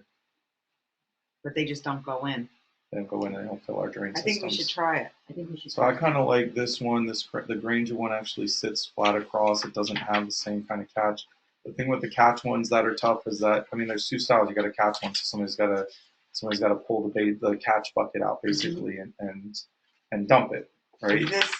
but they just don't go in. They don't go in and they don't fill our drain I systems. think we should try it. I think we should. So I kind of like this one. The Granger one actually sits flat across. It doesn't have the same kind of catch. The thing with the catch ones that are tough is that there's two styles. You got to catch one, so somebody's got to pull the catch bucket out basically and dump it, right? Is this,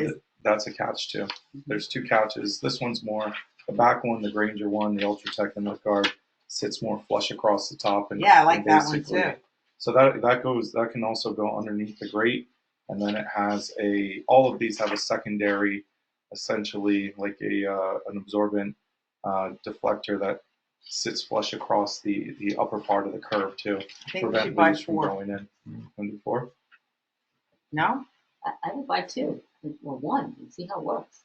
is- That's a catch too. There's two couches. This one's more the back one, the Granger one, the Ultratech and the Guard sits more flush across the top and yeah, I like and that one basically- too. So that can also go underneath the grate, and then it has all of these have a secondary, essentially like an absorbent deflector that sits flush across the upper part of the curve too, I think we prevent should buy leaves from 4. going in. And before, No? I would buy 2 or 1 and see how it works.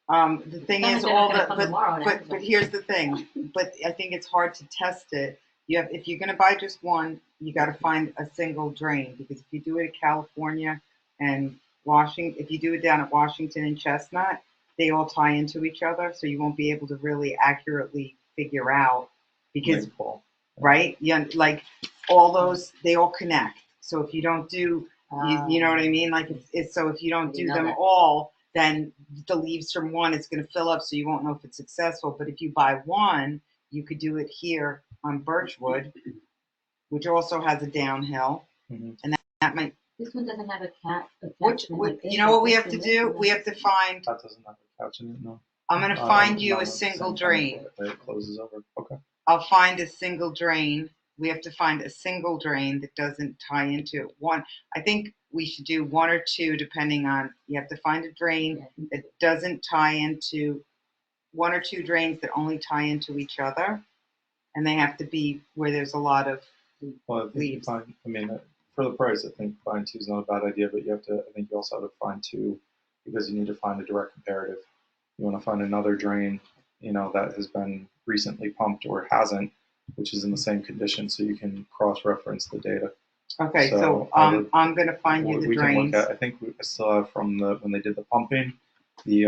The thing Sounds is, like they're all gonna the come tomorrow and ask but us. here's the thing. But I think it's hard to test it. If you're gonna buy just one, you got to find a single drain, because if you do it in California and Washington, if you do it down at Washington and Chestnut, they all tie into each other, so you won't be able to really accurately figure out, because Maybe Paul. right, yeah, like all those they all connect. So if you don't do you know what I mean? Like it's so if you don't do know them that. all, then the leaves from one is going to fill up, so you won't know if it's successful. But if you buy one, you could do it here on Birchwood, which also has a downhill, Mhm. and that might. This one doesn't have a cat. Which you know what we have to do? We have to find. That doesn't have a couch in it, no. I'm going to find you No, a it's the single same kind drain. of- It closes over. Okay. I'll find a single drain. We have to find a single drain that doesn't tie into one. I think we should do 1 or 2, depending on. You have to find a drain that doesn't tie into 1 or 2 drains that only tie into each other, and they have to be where there's a lot of. Well, I think Leaves. for the price, I think find 2 is not a bad idea, but I think you also have to find 2 because you need to find a direct comparative. You want to find another drain, that has been recently pumped or hasn't, which is in the same condition, so you can cross-reference the data. Okay, So so I would- I'm gonna find you the We can drains. look at. I think we still have from when they did the pumping, the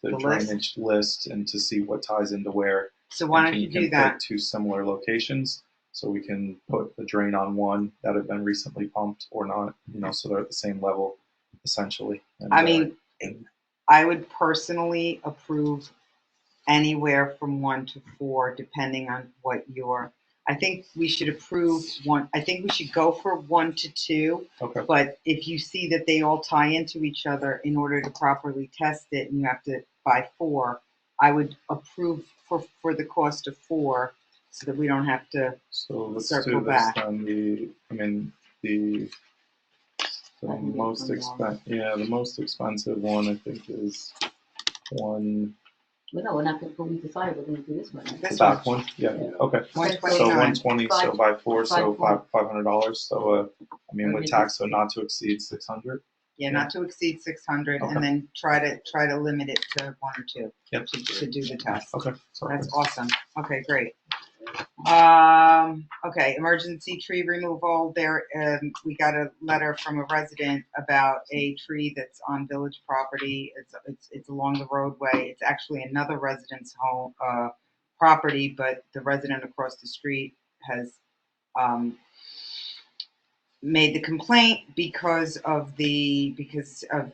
The drainage list, and to see what ties into where. So why And don't you can do pick that? 2 similar locations, so we can put the drain on one that had been recently pumped or not, so they're at the same level, essentially. And, I mean, and- I would personally approve anywhere from 1 to 4, depending on what your. I think we should approve 1. I think we should go for 1 to 2. okay. But if you see that they all tie into each other, in order to properly test it, and you have to buy 4, I would approve for the cost of 4, so that we don't have to. So let's circle do this back. then. The most the most expensive one I think is one. Well, no, we're not going to. We decided we're going to do this one. Right? This The back one, yeah. Okay. So 129. 120. So by 4, so Five, $500. So with tax, so not to exceed 600. Yeah, not to exceed 600, Okay. and then try to limit it to 1 or 2 Yep. to do the test. Okay. So That's awesome. Okay, great. Okay, emergency tree removal. There, we got a letter from a resident about a tree that's on village property. It's along the roadway. It's actually another resident's home property, but the resident across the street has made the complaint because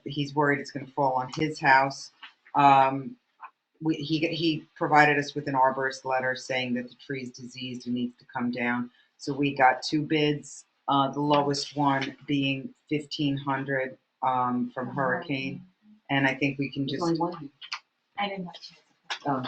he's worried it's going to fall on his house. He provided us with an arborist letter saying that the tree is diseased and needs to come down. So we got 2 bids. The lowest one being $1,500 from Hurricane, and I think we can There's just only one. I didn't have a chance. Oh,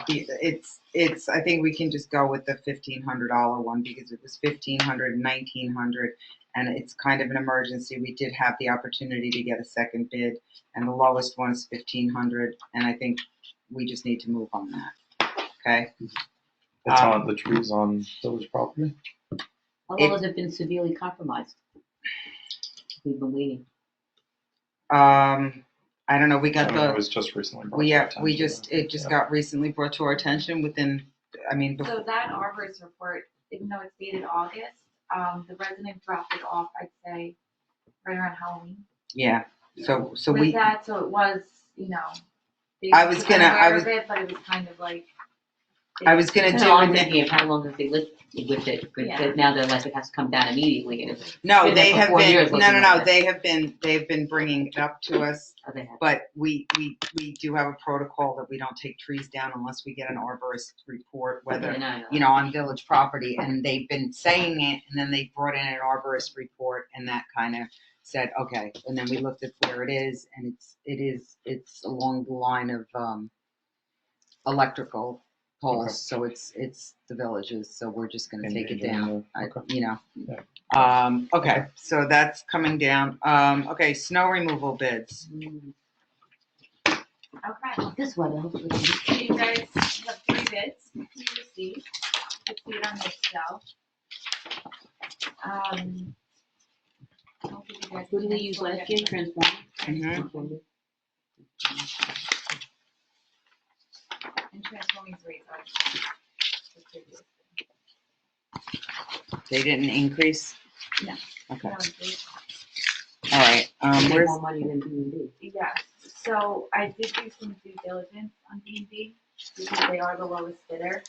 it's I think we can just go with the $1,500 one because it was $1,500 and $1,900, and it's kind of an emergency. We did have the opportunity to get a second bid, and the lowest one is $1,500, and I think we just need to move on that. Okay. It's on the trees on village property. How long has it been severely compromised? We've been waiting. I don't know. We got It was just recently. brought to our attention. it just got recently brought to our attention within. I mean, So before, that arborist report, even though it's dated August, the resident dropped it off, I'd say, right around Halloween. yeah. So With we. that, so it was, you know. they I was were gonna- unaware I was- of it, but it was kind of like. I was gonna No, I'm do. thinking of how long have they lived with it, Yeah. but now they're like, it has to come down immediately, and it's, No, been there they for have 4 been. years No, looking no, like no. that. They've been bringing it up to us. oh, they have. But we do have a protocol that we don't take trees down unless we get an arborist report, whether, Yeah, no. you know, on village property. And they've been saying it, and then they brought in an arborist report, and that kind of said, okay. And then we looked at where it is, and it's along the line of electrical poles. Okay. So it's the villages. So we're just going to And take it you're down. doing the- You know. Yeah. Okay. So that's coming down. Okay. Snow removal bids. Okay. This one, hopefully. So you guys have 3 bids you received. You can see it on the Excel. I'll give you guys Who did we a use look last at year? them. Transform? And Transforming's rates are the previous. They didn't increase. No. Okay. No, it's- All right. They Where's more money than B&B. Yeah, so I did do some due diligence on D&D because they are the lowest bidder.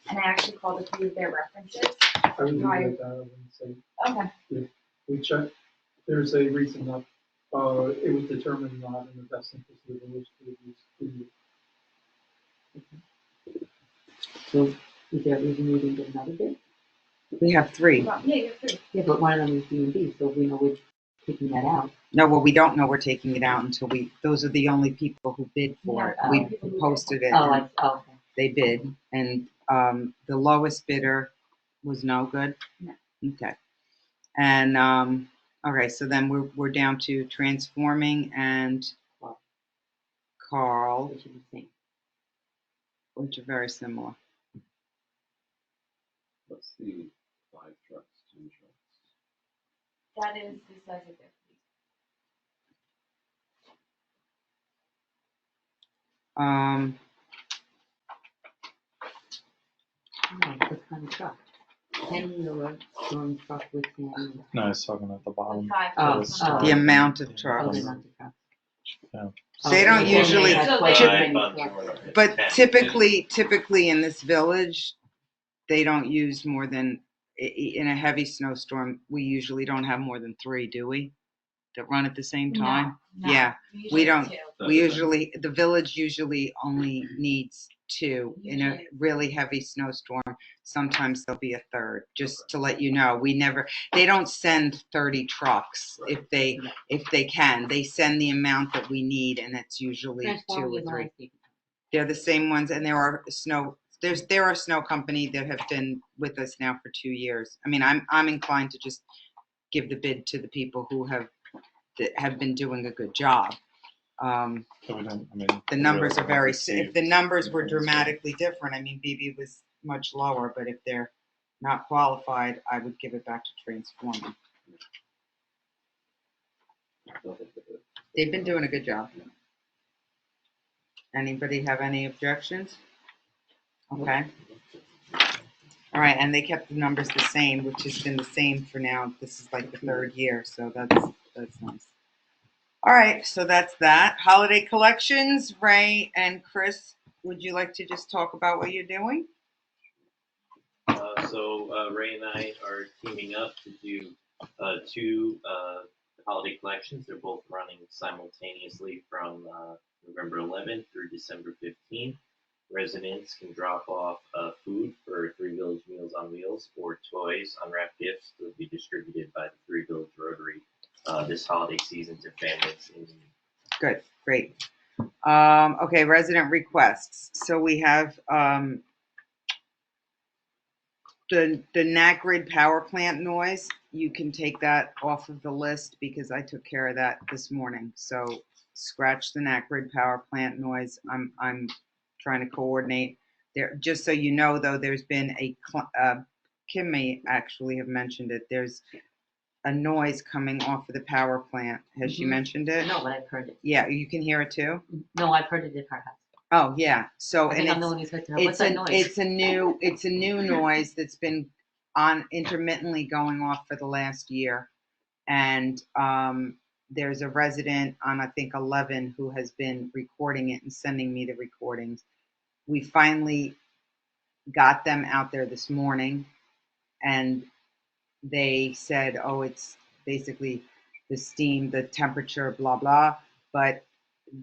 And I actually called a few of their references. I would leave Right. it at that, I wouldn't say, Okay. we checked, there's a reason that, it was determined not in the best interest of the village to use. So, is there a reason we didn't get another bid? we have 3. Well, yeah, you're through. Yeah, but one of them is B&B, so we know we're taking that out. No, well, we don't know we're taking it out until those are the only people who bid for it. Yeah, We people who bid. posted it. Oh, and okay. they bid, and the lowest bidder was no good. No. Okay. And okay, so then we're down to Transforming and Carl, It should be the same. which are very similar. What's the 5 trucks, 10 trucks? That is the size of their fleet. No, what kind of truck? 10-wheeler, storm truck with him. No, I was talking at the The bottom. 5 Oh, trucks. oh. The amount of Oh, trucks. they want the truck. They don't and then usually- they have So quite they- a many Five trucks. on tour, But 10. typically in this village, they don't use more than in a heavy snowstorm. We usually don't have more than 3, do we? That run at the same time. No, Yeah, usually don't. 2. The village usually only needs 2 in a Usually. really heavy snowstorm. Sometimes there'll be a third, just to let you know. They don't send 30 trucks if they can. They send the amount that we need, and it's usually 2 Transforming or is 3. landscaping. They're the same ones, and there are a snow company that have been with us now for 2 years. I mean, I'm inclined to just give the bid to the people who have been doing a good job. So we don't, I mean, The numbers are very. received If the numbers were things, dramatically different, I mean, BB was much lower, but if they're not qualified, I would give it back to Transforming. They've been doing a good job. Anybody have any objections? Okay. All right, and they kept the numbers the same, which has been the same for now. This is like the 3rd year, so that's nice. All right, so that's that. Holiday collections, Ray and Chris, would you like to just talk about what you're doing? So Ray and I are teaming up to do two holiday collections. They're both running simultaneously from November 11th through December 15th. Residents can drop off food for Three Village Meals on Wheels or toys, unwrapped gifts that will be distributed by the Three Village Rotary this holiday season to families in need. Good, great. Okay, resident requests. So we have the NatGrid power plant noise. You can take that off of the list because I took care of that this morning. So scratch the NatGrid power plant noise. I'm trying to coordinate there. Just so you know, though, there's been Kim may actually have mentioned it. There's a noise coming off of the power plant. Has she mentioned it? No, but I've heard it. Yeah, you can hear it too? No, I've heard it in her house. Oh, yeah. So, I and think I'm the it's, one who's heard her. What's that noise? it's a new noise that's been on intermittently going off for the last year. And there's a resident on, I think, 11 who has been recording it and sending me the recordings. We finally got them out there this morning, and they said, oh, it's basically the steam, the temperature, blah, blah. But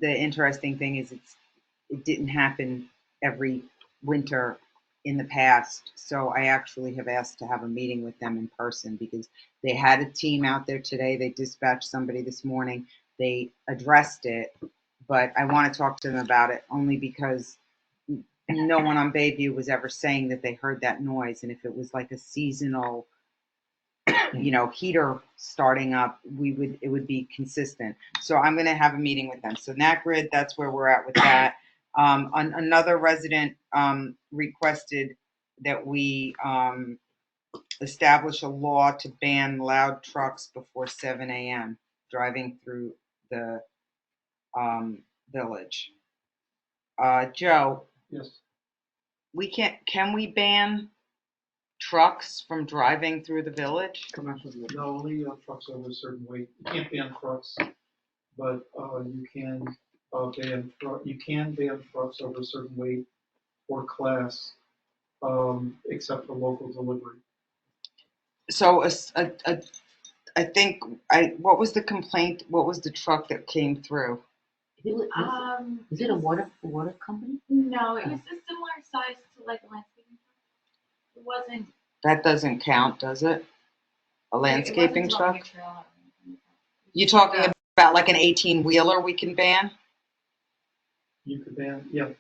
the interesting thing is it didn't happen every winter in the past. So I actually have asked to have a meeting with them in person because they had a team out there today. They dispatched somebody this morning. They addressed it, but I want to talk to them about it only because no one on Bayview was ever saying that they heard that noise. And if it was like a seasonal, heater starting up, it would be consistent. So I'm going to have a meeting with them. So NatGrid, that's where we're at with that. Another resident requested that we establish a law to ban loud trucks before 7 a.m. driving through the village. Joe, Yes. can we ban trucks from driving through the village? Commercial vehicle. No, only trucks over a certain weight. You can't ban trucks, but you can ban trucks over a certain weight or class, except for local delivery. So I think what was the complaint? What was the truck that came through? Is it a water company? No, it was a similar size to like a landscaping truck. It wasn't. That doesn't count, does it? A landscaping it wasn't truck? towing a trailer or anything. You talking about like an 18-wheeler we can ban? You could ban, yes.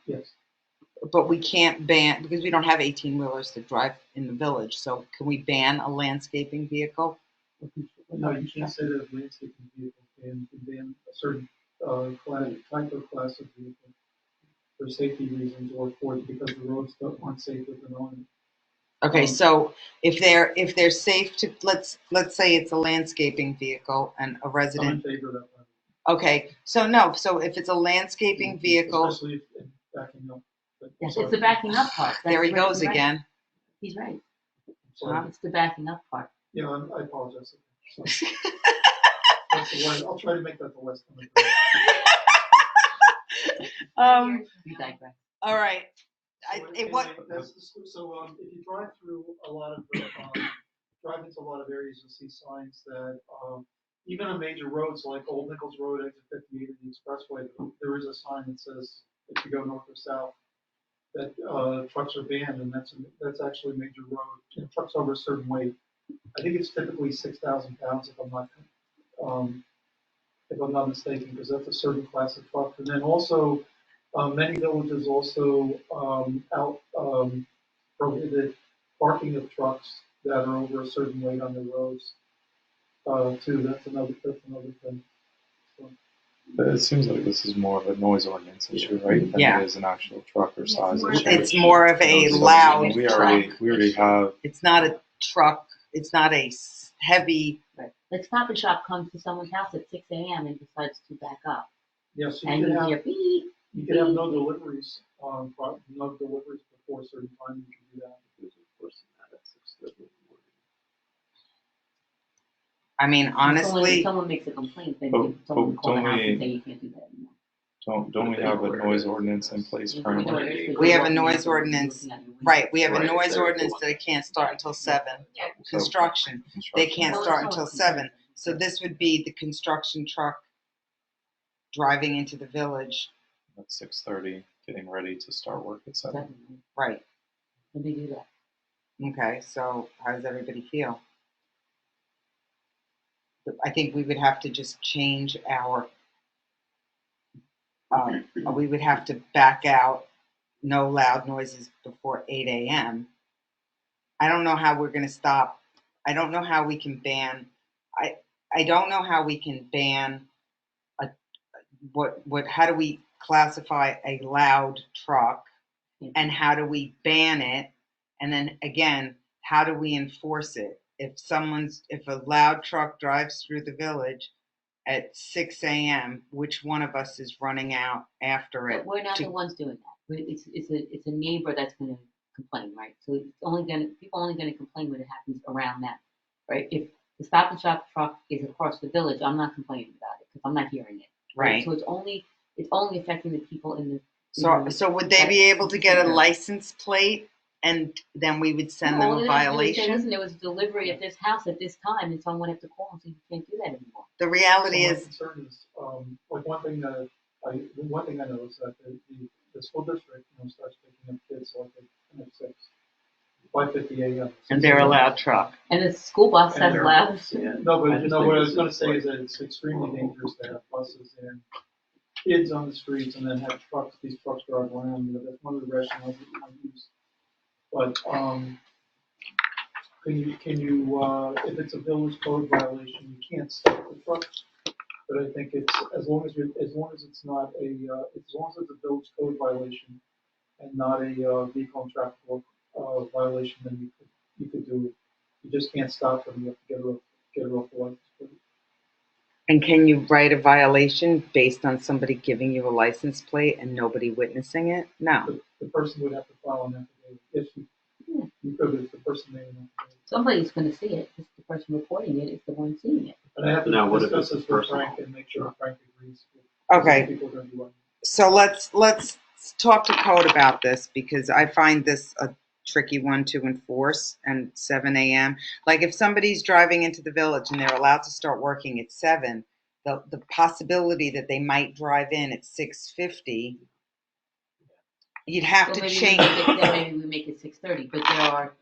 But we can't ban because we don't have 18-wheelers to drive in the village. So can we ban a landscaping vehicle? No, you can't say that a landscaping vehicle can ban a certain type of class of vehicle for safety reasons or because the roads aren't safe with an owner. Okay, so if they're safe to let's say it's a landscaping vehicle and a I'm in resident. favor of that. Okay, so if it's a landscaping vehicle, Especially if backing up. But- Yes, sorry. it's the backing up part. there he That's goes right. again. He's right. Sorry. It's the backing up part. Yeah, I apologize. That's the word. I'll try to make that the last time. You digress. All right. So if you drive through drive into a lot of areas, you'll see signs that even on major roads like Old Nichols Road, exit 58 of the expressway, there is a sign that says if you go north or south that trucks are banned, and that's actually a major road. Trucks over a certain weight. I think it's typically 6,000 pounds if I'm not mistaken, because that's a certain class of truck. And then also, many villages also prohibited parking of trucks that are over a certain weight on the roads. Too, that's another thing. So, But it seems like this is more of a noise ordinance issue, right? Than Yeah. it is an actual truck or size more issue. It's more of a So loud we truck. already have. It's not a truck. It's not a heavy. Right. The Stop and Shop comes to someone's house at 6 a.m. and decides to back up. yes, And you hear beep. you can have no deliveries before a certain time. You can do that. There's of course that at 6:30 in the morning. I mean, honestly, If someone makes a complaint, then But someone call the don't house and we- say you can't do that anymore. Don't we have a noise ordinance in place currently? We have a noise ordinance, right, we have a Right, noise they're the ordinance ones that it can't start until 7. Yeah. Construction, they can't Well, start it's until not- 7. So this would be the construction truck driving into the village, At 6:30, getting ready to start work at 7. Definitely. right? Let me do that. Okay, so how does everybody feel? I think we would have to just change our, we would have to back out no loud noises before 8 a.m. I don't know how we're going to stop. I don't know how we can ban. I don't know how we can ban a how do we classify a loud truck, and how do we ban it? And then again, how do we enforce it? If a loud truck drives through the village at 6 a.m., which one of us is running out after it? But we're not to- the ones doing that. It's a neighbor that's gonna complain, right? So people only gonna complain when it happens around them, right? If the Stop and Shop truck is across the village, I'm not complaining about it, because I'm not hearing it. Right. So it's only affecting the people in the. So would they be able to get a license plate, and then we would send them a violation? Listen, there was a delivery at this house at this time, and someone have to call and say you can't do that anymore. The reality So my is, concern is, like one thing I know is that the school district, starts picking up kids like at 5:50 a.m. and they're a loud truck. And the school bus And has they're- loud. No, I but just no, think what I this was gonna is say like- is that it's extremely dangerous to have buses and kids on the streets and then have these trucks drive around, that's one of the rationales that you might use. But, can you, if it's a village code violation, you can't stop the truck. But I think it's, as long as it's not as long as it's a village code violation and not a, vehicle and traffic law, violation, then you could do it. You just can't stop them, you have to get her off the license plate. And can you write a violation based on somebody giving you a license plate and nobody witnessing it? No. The person would have to file an affidavit, if you could, if the person made an affidavit. Somebody's gonna see it, just the person reporting it is the one seeing it. But I have Now, to what if discuss it's this with personal? Frank and make sure Frank agrees. Okay. People are gonna be like, So let's talk to code about this, because I find this a tricky one to enforce. And 7 a.m. Like if somebody's driving into the village and they're allowed to start working at 7, the possibility that they might drive in at 6:50, you'd have So to maybe change. maybe we make it 6:30, but there are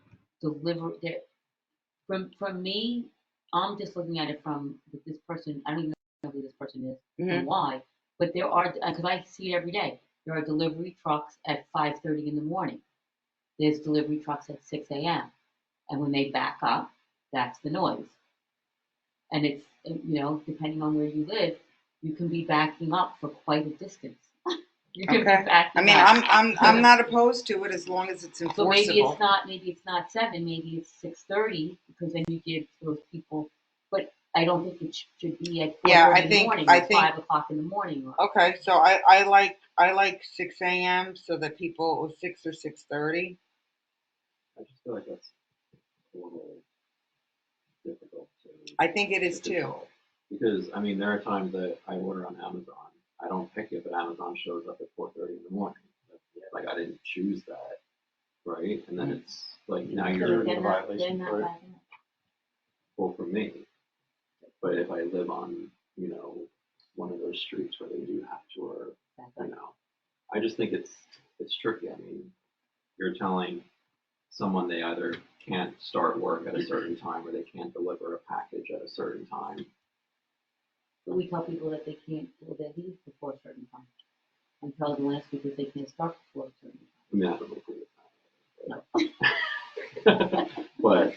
from me, I'm just looking at it from this person. I don't even know who this person is Mhm. and why, but there are, because I see it every day. There are delivery trucks at 5:30 in the morning. There's delivery trucks at 6 a.m. And when they back up, that's the noise. And it's, depending on where you live, you can be backing up for quite a distance. You can Okay. be backing I mean, up. I'm not opposed to it as long as it's So enforceable. maybe it's not 7, maybe it's 6:30, because then you give those people, but I don't think it should be at 4:30 Yeah, I in the think- morning, I or think- 5 o'clock in the morning. Or, Okay, so I like 6 a.m. so that people 6 or 6:30. I just feel like that's a little difficult to. I think it is to too. control. Because, I mean, there are times that I order on Amazon. I don't pick it, but Amazon shows up at 4:30 in the morning. Like, I didn't choose that, right? And then it's like, now you're they're in a not violation for it. backing up. Well, for me. But if I live on, one of those streets where they do have to, or, Back up. I just think it's tricky. I mean, you're telling someone they either can't start work at a certain time or they can't deliver a package at a certain time. But we tell people that they can't do their leave before a certain time. And tell them last week that they can't start before a certain time. I mean, I don't agree with that. But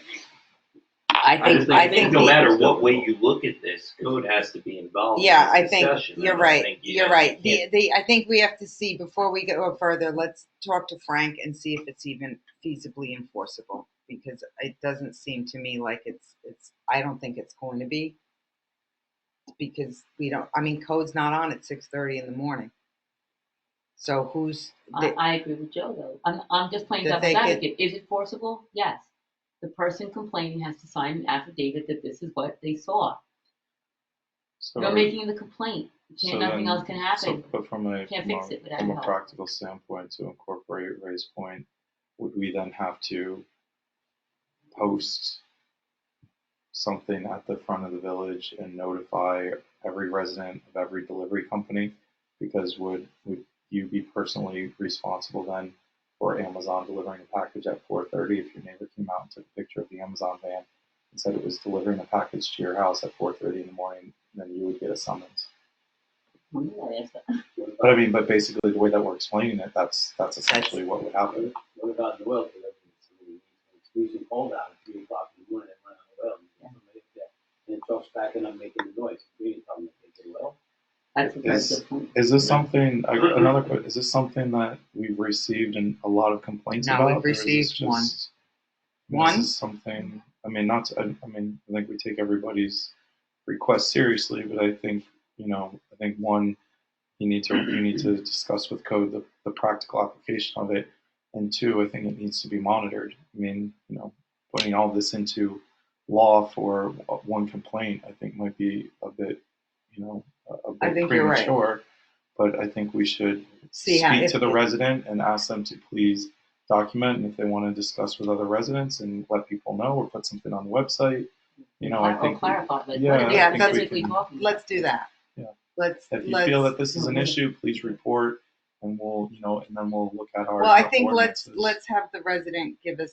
I think no matter what way you look at this, code has to be involved Yeah, in I this think discussion. you're I don't right. think You're you right. can't- I think we have to see, before we go further, let's talk to Frank and see if it's even feasibly enforceable, because it doesn't seem to me like it's I don't think it's going to be, because code's not on at 6:30 in the morning. So I agree with Joe, though. I'm just playing That devil's they could- advocate. Is it forcible? Yes. The person complaining has to sign an affidavit that this is what they saw. So You're making the complaint. Nothing else can happen. But from a, Can't from fix a, it without from a help. practical standpoint, to incorporate Ray's point, would we then have to post something at the front of the village and notify every resident of every delivery company? Because would you be personally responsible then for Amazon delivering a package at 4:30 if your neighbor came out and took a picture of the Amazon van and said it was delivering a package to your house at 4:30 in the morning, then you would get a summons. When did I ask that? But I mean, but basically the way that we're explaining it, that's essentially what would happen. What about the oil delivery? Somebody needs freezing cold out at 3 o'clock in the morning and run out of oil. And the truck's backing up making the noise. You tell them to take the oil. That's a very good point. Is this something? Another question. Is this something that we've received in a lot of complaints No, about? we've or is this received one. just- One? Is this something? I mean, not. I mean, I think we take everybody's request seriously, but I think one, you need to discuss with code the practical application of it, and two, I think it needs to be monitored. I mean, putting all this into law for one complaint, I think might be a bit, a bit I think you're right. premature. But I think we should See how- speak to the if- resident and ask them to please document, and if they want to discuss with other residents and let people know or put something on the website, I think. Clarify, like, Yeah, what are I they Yeah, think we specifically can- talking about? Let's do that. Yeah. Let's. If you feel that this is an issue, please report, and we'll, and then we'll look at our. Well, I think let's ordinances. have the resident give us.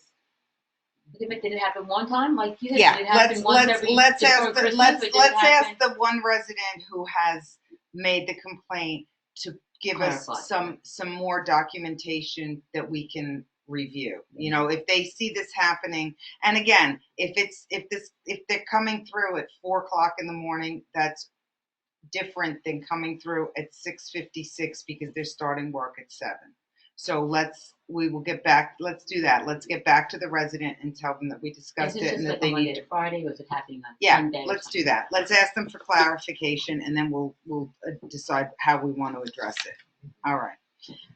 Did it happen one time? Like you said, Yeah, did it happen once every let's before ask the Christmas, let's or did it let's ask happen- the one resident who has made the complaint to give Clarify. us some more documentation that we can review. If they see this happening, and again, if they're coming through at 4 o'clock in the morning, that's different than coming through at 6:56 because they're starting work at 7. So we will get back. Let's do that. Let's get back to the resident and tell them that we Is discussed it it just and like that they on Monday need to to. Friday, or is it happening on Yeah, Sunday? let's do that. Let's ask them for clarification, and then we'll decide how we want to address it. All right.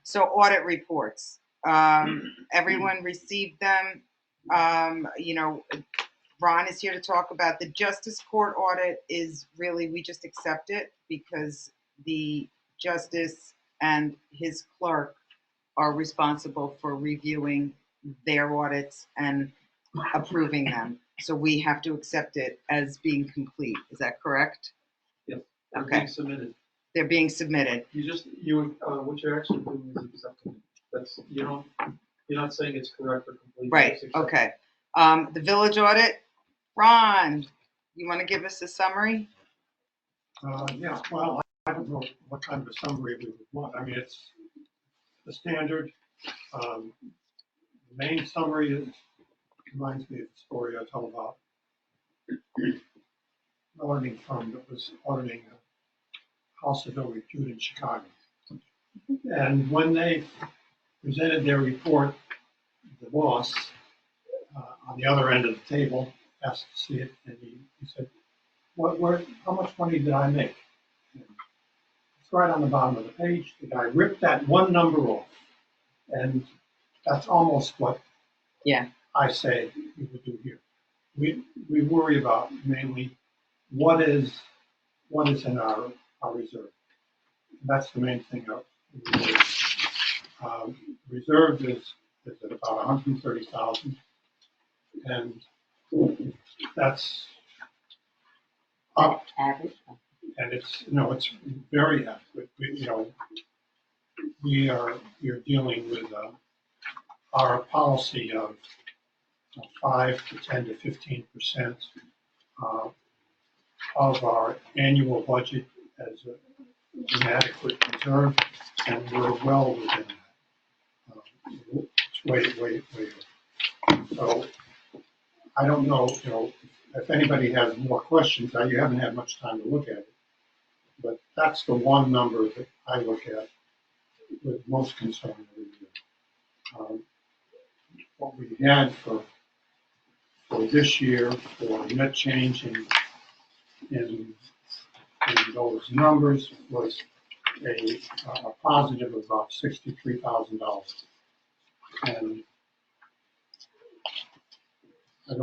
So audit reports. Everyone received them. Ron is here to talk about the Justice Court audit. Is really, we just accept it because the justice and his clerk are responsible for reviewing their audits and approving them. So we have to accept it as being complete. Is that correct? Yep. They're Okay. being submitted. They're being submitted. What you're actually doing is accepting it. You're not saying it's correct or complete. Right, It's accepted. okay. The village audit, Ron, you want to give us a summary? Yeah, well, I don't know what kind of a summary we would want. I mean, it's the standard. The main summary reminds me of the story I told about an auditing firm that was auditing a house of Hillary Jude in Chicago. And when they presented their report, the boss on the other end of the table asked to see it, and he said, how much money did I make? And it's right on the bottom of the page. The guy ripped that one number off, and that's almost what I say we would do here. We worry about mainly what is in our reserve. And that's the main thing. Reserve is at about 130,000, and that's up, Average. and it's very adequate. We are dealing with our policy of 5 to 10 to 15% of our annual budget as an adequate reserve, and we're well within that. It's way. So I don't know, if anybody has more questions. You haven't had much time to look at it, but that's the one number that I look at with most concern every year. What we had for this year for net change in those numbers was a positive of about $63,000. And I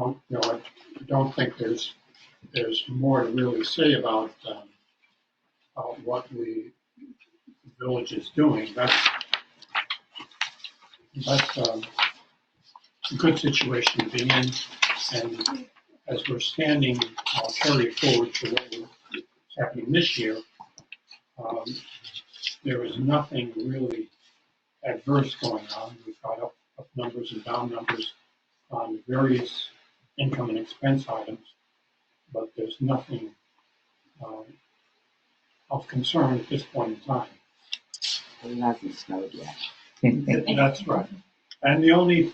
don't think there's more to really say about what the village is doing. That's a good situation to be in. And as we're standing, carry forward to what is happening this year, there is nothing really adverse going on. We've got up numbers and down numbers on various income and expense items, but there's nothing of concern at this point in time. It hasn't snowed yet. That's right. And the only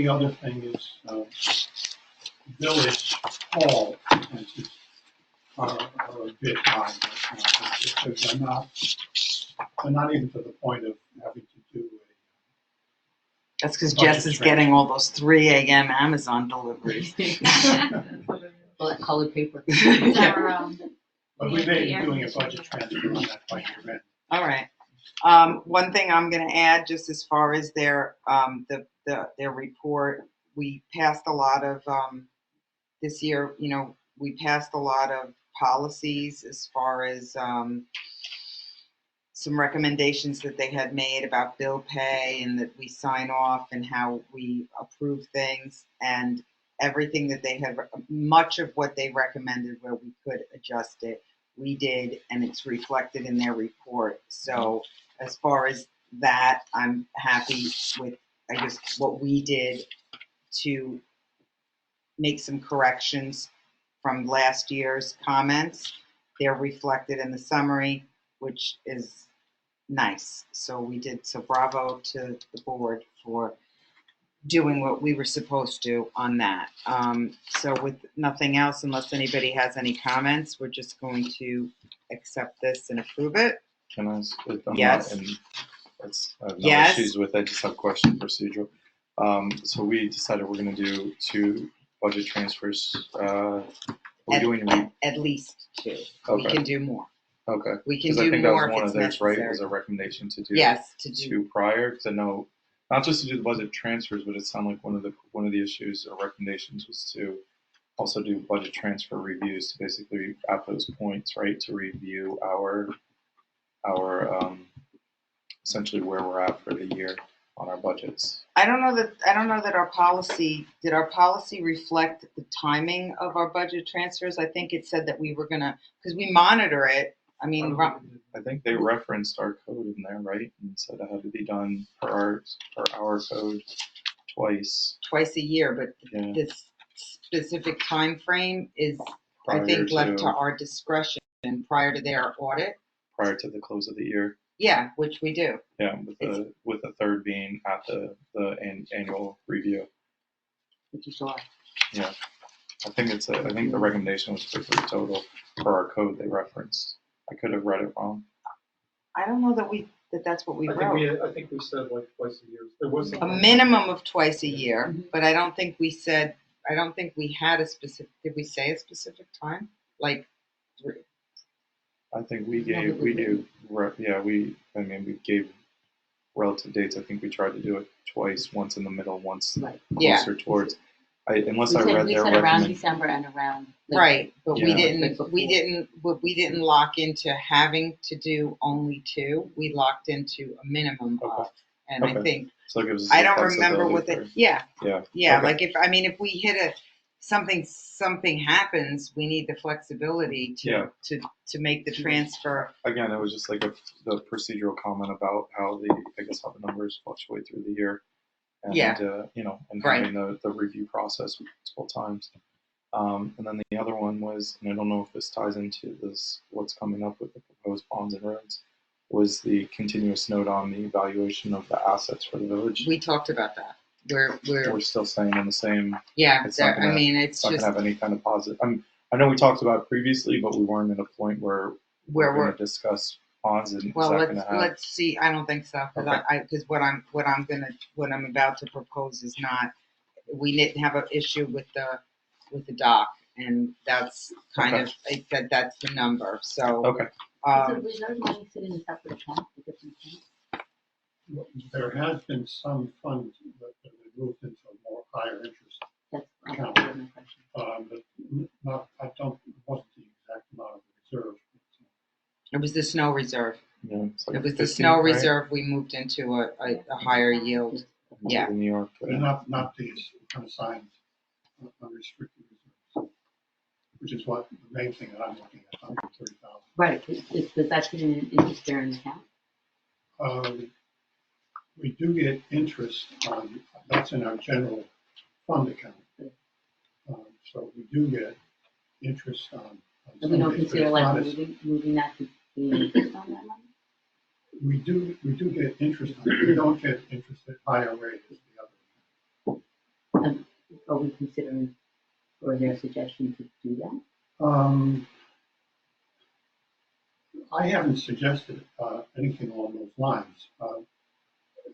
other thing is village hall expenses are a bit high right now, because they're not even to the point of having to do That's because Budget Jess is transfer. getting all those 3 a.m. Amazon deliveries. All that colored paper. It's our, but we may be doing a budget transfer on that by year end. All right. One thing I'm going to add, just as far as their their report, we passed a lot of this year. We passed a lot of policies as far as some recommendations that they had made about bill pay and that we sign off and how we approve things, and everything that they had, much of what they recommended where we could adjust it, we did, and it's reflected in their report. So as far as that, I'm happy with, I guess, what we did to make some corrections from last year's comments. They're reflected in the summary, which is nice. So bravo to the board for doing what we were supposed to on that. So with nothing else, unless anybody has any comments, we're just going to accept this and approve it. Can I ask? I'm Yes. not in, I have no Yes. issues with it. I just have question procedural. So we decided we're going to do 2 budget transfers. Are we doing? At least 2. We Okay. can do more. Okay. We can Because I do think that more was if one it's of theirs, right? Was a necessary. recommendation to do Yes, to do. 2 prior. Because I know not just to do the budget transfers, but it sounded like one of the issues or recommendations was to also do budget transfer reviews to basically at those points, right, to review our essentially where we're at for the year on our budgets. I don't know that our policy reflect the timing of our budget transfers. I think it said that we were gonna, because we monitor it. I mean, I think they referenced our code in there, right, and said it had to be done per our code twice. twice a year, but Yeah. this specific time frame is, I Prior think, left to to- our discretion prior to their audit. Prior to the close of the year. Yeah, which we do. Yeah, with the third being at the annual review. Which you saw. Yeah, I think the recommendation was for 3 total for our code they referenced. I could have read it wrong. I don't know that that's what we wrote. I think we said like twice a year. There was A minimum of twice a year, but I don't think we had a specific, did we say a specific time? Like, I think we gave relative dates. I think we tried to do it twice, once in the middle, once Right. Yeah. closer towards. Unless We I said, read we their said around recommendation. December and around. right, but we Yeah. didn't lock into having to do only 2. We locked into a minimum Okay. of, and I Okay. think, So it gives us I a don't remember flexibility what the, for- yeah. Yeah. Yeah, Okay. like if we hit something happens, we need the flexibility Yeah. to make the transfer. Again, it was just like the procedural comment about how the numbers fluctuate through the year, and Yeah. and Right. having the review process multiple times. And then the other one was, and I don't know if this ties into this, what's coming up with the proposed bonds and roads, was the continuous note on the evaluation of the assets for the village. We talked about that. We're still staying on the same. Yeah, It's not gonna- it's It's not just gonna have any kind of positive. I know we talked about it previously, but we weren't at a point where where going we're to discuss bonds, and well. is that going to have? Let's see. I don't think so because Okay. because what I'm about to propose is not. We didn't have an issue with the dock, and that's kind Okay. of I said that's the number. So Okay. So reserve money sit in a separate account, a different account? There has been some funds that have been moved into a more higher interest, That's my Account. question. but not, it wasn't the exact amount of the reserve. was the snow reserve. Yeah, it's like It was the 15, snow right? reserve, we moved into a higher yield. Yeah. In New York. But not these unassigned, unrestricted reserves, which is what the main thing that I'm looking at, 130,000. Right, does that fit in an interest-bearing account? We do get interest on, that's in our general fund account. So we do get interest on And some we of don't these, but consider it's like not as, moving that to be an interest on that money? we do get interest on it. We don't get interest at higher rate as the other. Are we considering, or is there a suggestion to do that? I haven't suggested anything along those lines.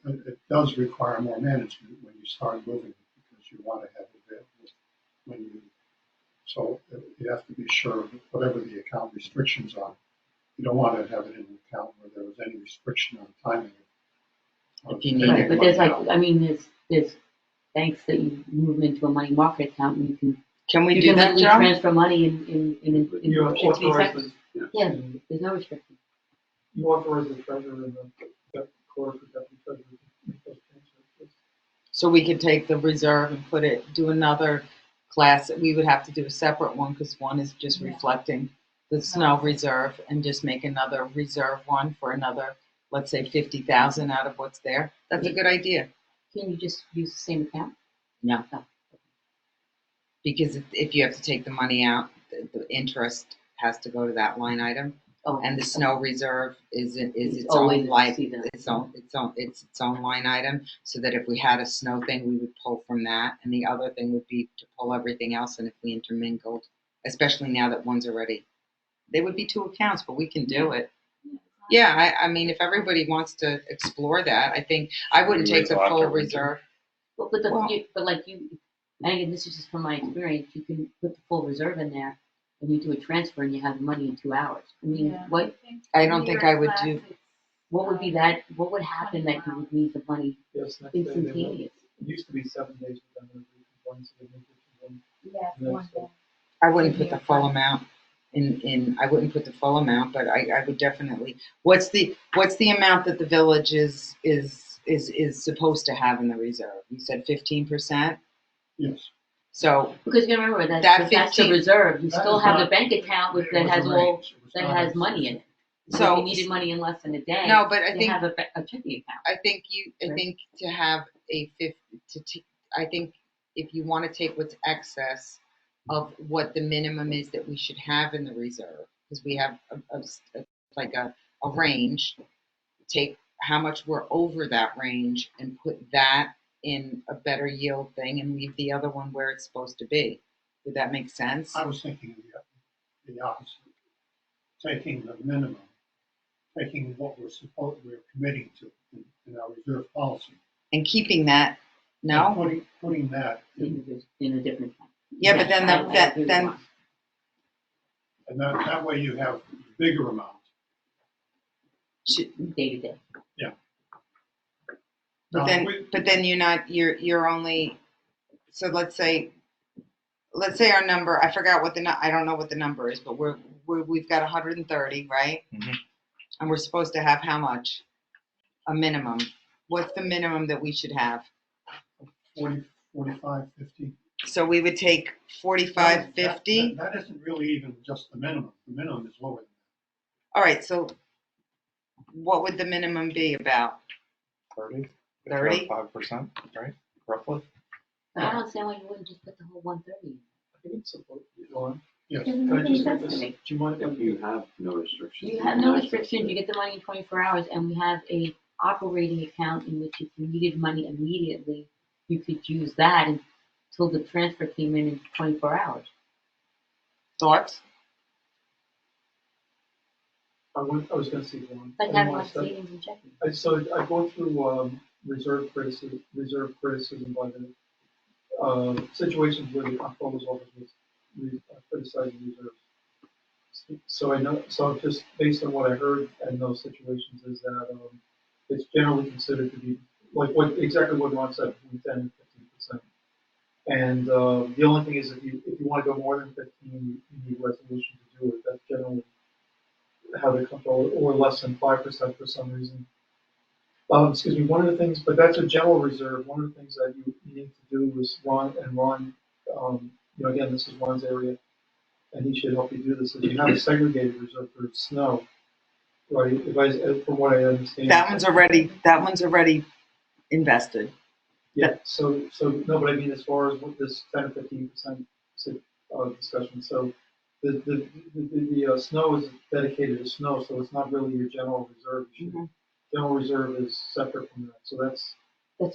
It does require more management when you start moving it because you want to have it available when you. So you have to be sure of whatever the account restrictions are. You don't want to have it in an account where there was any restriction on timing. If you need Right, it. but there's like, I mean, there's banks that you move into a money market account and Can we you do can that, literally Joe? transfer money in You 15 authorize seconds. the, Yeah, there's no restriction. you authorize the treasurer and the clerk or deputy treasurer to make those transfers. So we could take the reserve and do another class. We would have to do a separate one because one is just reflecting the snow reserve and just make another reserve one for another, let's say 50,000 out of what's there. That's a good idea. Can you just use the same account? No. No. Because if you have to take the money out, the interest has to go to that line item. Oh, And the snow reserve is its always own line, see that. its own line item. So that if we had a snow thing, we would pull from that, and the other thing would be to pull everything else. And if we intermingled, especially now that one's already, they would be two accounts, but we can do it. Yeah, I mean, if everybody wants to explore that, I think I wouldn't take the full reserve. But like you, and again, this is just from my experience, you can put the full reserve in there and you do a transfer and you have the money in 2 hours. I mean, I don't think I would do. what would be that, what would happen that you would need the money Yes, next day they will. instantaneous? It used to be 7 days with them, and once they moved it to one. Yeah, it's one day. I wouldn't put the full amount I wouldn't put the full amount, but I would definitely. What's the amount that the village is supposed to have in the reserve? You said 15%. Yes. So Because you remember that, That that's the 15 reserve, you That still is have the not- bank account with, it that was has a all, range. It was that not has a- money in it. So So- if you needed money in less than a day, no, but I you think have a checking account. I think to have I think if you want to take what's excess of what the minimum is that we should have in the reserve, because we have a range, take how much we're over that range and put that in a better yield thing and leave the other one where it's supposed to be. Would that make sense? I was thinking the opposite. Taking the minimum, taking what we're committing to in our reserve policy. And keeping that, no? And putting that In a different account. Yeah, but then I agree with then Mark. and that way you have bigger amount. Day to day. But then you're only, so let's say our number, I forgot I don't know what the number is, but we've got 130, right? Mhm. And we're supposed to have how much? A minimum. What's the minimum that we should have? 40, 45, 50. So we would take 45, 50. That isn't really even just the minimum. The minimum is lower than All right, so what would the minimum be about? 30? 30? 5%, right? Roughly? But I don't understand why you wouldn't just put the whole 130. I think it's supposed to be on. that. Yes. Can I just read this? Do Do you mind if If you have no restrictions. You have no restrictions, you get the money in 24 hours, and we have a operating account in which if you needed money immediately, you could use that until the transfer came in 24 hours. Thoughts? I was gonna see one. Like I having wanna like start- savings and checking. So I go through reserve criticism by the situations where the comptroller's office was criticizing reserves. So I know, so just based on what I heard in those situations is that it's generally considered to be like exactly what Ron said, between 10 and 15%. And the only thing is if you want to go more than 15, you need resolution to do it. That's generally how they control it, or less than 5% for some reason. Excuse me, one of the things, but that's a general reserve. One of the things that you need to do is Ron, again, this is Ron's area, and he should help you do this, is you have a segregated reserve for snow, right? From what I understand. That one's already invested. Yeah, so, no, but I mean, as far as what this 10 or 15% discussion, so the snow is dedicated to snow, so it's not really your general reserve. General reserve is separate from that, so that's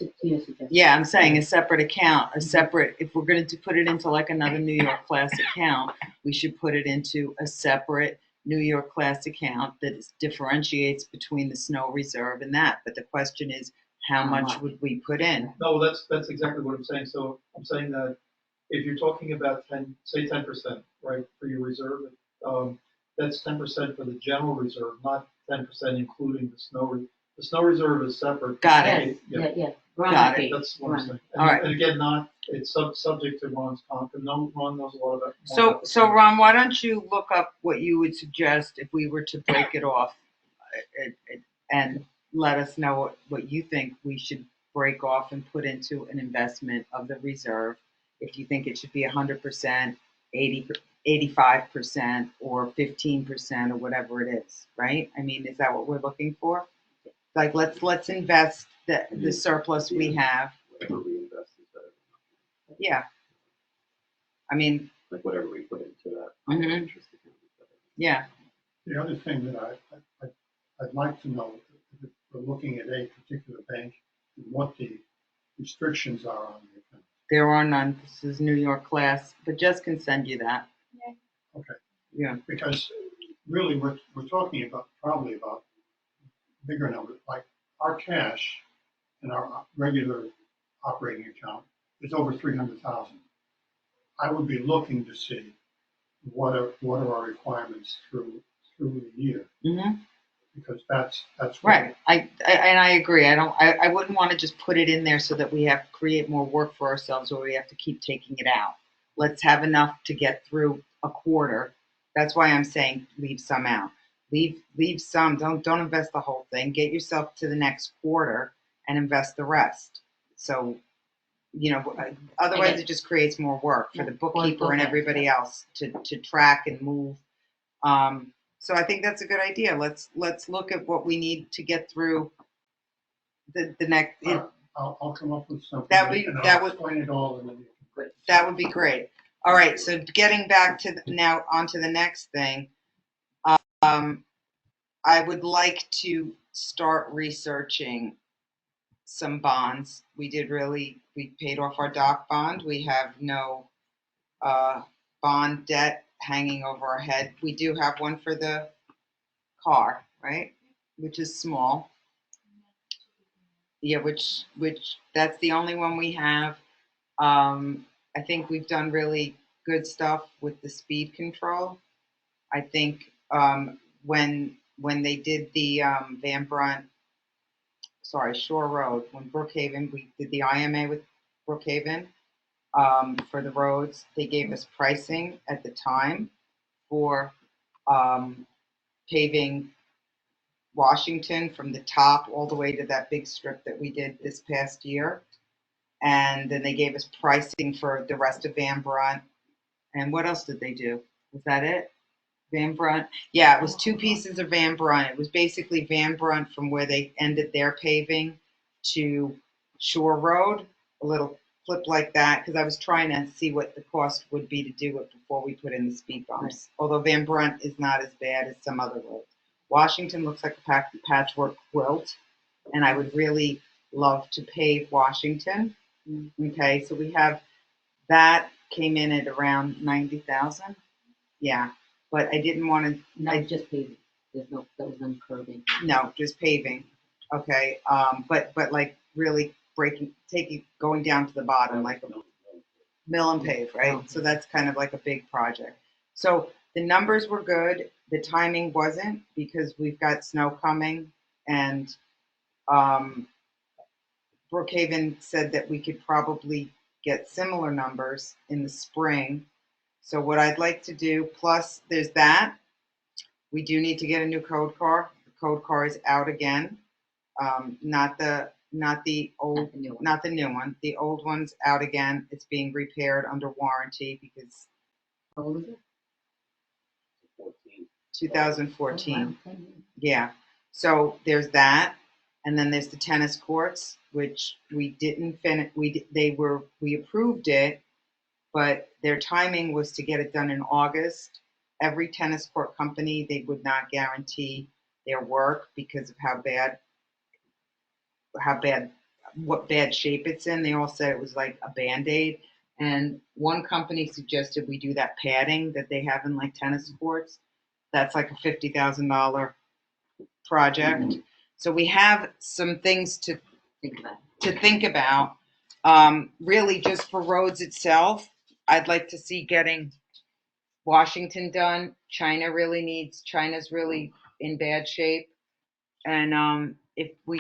a clear suggestion. Yeah, I'm saying a separate account, if we're going to put it into like another New York class account, we should put it into a separate New York class account that differentiates between the snow reserve and that. But the question is, how much would we put in? No, that's exactly what I'm saying. So I'm saying that if you're talking about 10%, right, for your reserve, that's 10% for the general reserve, not 10% including the snow. The snow reserve is separate. Got it. Yeah. Got it. That's what I'm saying. All right. And again, it's subject to Ron's comp, and Ron knows a lot about. So Ron, why don't you look up what you would suggest if we were to break it off, and let us know what you think we should break off and put into an investment of the reserve. If you think it should be 100%, 85%, or 15%, or whatever it is, right? I mean, is that what we're looking for? Like, let's invest the surplus we have. Whatever we invest is better. Yeah. I mean, Like whatever we put into that Mhm. interest account is better. yeah. The other thing that I'd like to know, if we're looking at a particular bank, what the restrictions are on the account. There are none. This is New York class, but Jess can send you that. Okay. Yeah. Because really, we're talking probably about bigger numbers, like our cash in our regular operating account is over 300,000. I would be looking to see what are our requirements through the year, Mm-hmm. because that's Right. I agree. I wouldn't want to just put it in there so that we have to create more work for ourselves or we have to keep taking it out. Let's have enough to get through a quarter. That's why I'm saying leave some out. Leave some. Don't invest the whole thing. Get yourself to the next quarter and invest the rest. So, otherwise it just creates more work for the bookkeeper and everybody else to track and move. So I think that's a good idea. Let's look at what we need to get through the next. I'll come up with something. That I'll would explain it all, and then that would be great. All right. So getting back to now onto the next thing. I would like to start researching some bonds. We paid off our dock bond. We have no bond debt hanging over our head. We do have one for the car, right? Which is small. Yeah, which that's the only one we have. I think we've done really good stuff with the speed control. I think when they did the Shore Road, when Brookhaven, we did the IMA with Brookhaven for the roads. They gave us pricing at the time for paving Washington from the top all the way to that big strip that we did this past year. And then they gave us pricing for the rest of Van Brunt. And what else did they do? Was that it? Van Brunt? Yeah, it was 2 pieces of Van Brunt. It was basically Van Brunt from where they ended their paving to Shore Road, a little flip like that, because I was trying to see what the cost would be to do it before we put in the speed bumps. Although Van Brunt is not as bad as some other roads. Washington looks like a patchwork quilt, and I would really love to pave Washington. Okay, so we have that came in at around 90,000. Yeah, but I didn't want to. Not just paving. That was on curbing. No, just paving. Okay, but like really going down to the bottom, like a mill and pave, right? So that's kind of like a big project. So the numbers were good. The timing wasn't, because we've got snow coming, and Brookhaven said that we could probably get similar numbers in the spring. So what I'd like to do, plus there's that, We do need to get a new code car. The code car is out again. Not the old, Not the new one. not the new one. The old one's out again. It's being repaired under warranty because How old is it? 14. 2014. Oh, wow, 10 years. Yeah. So there's that, and then there's the tennis courts, which we didn't finish. We approved it, but their timing was to get it done in August. Every tennis court company, they would not guarantee their work because of what bad shape it's in. They all said it was like a Band-Aid. And one company suggested we do that padding that they have in like tennis courts. That's like a $50,000 project. So we have some things to Think about think about. Really, just for roads itself, I'd like to see getting Washington done. China's really in bad shape, and if we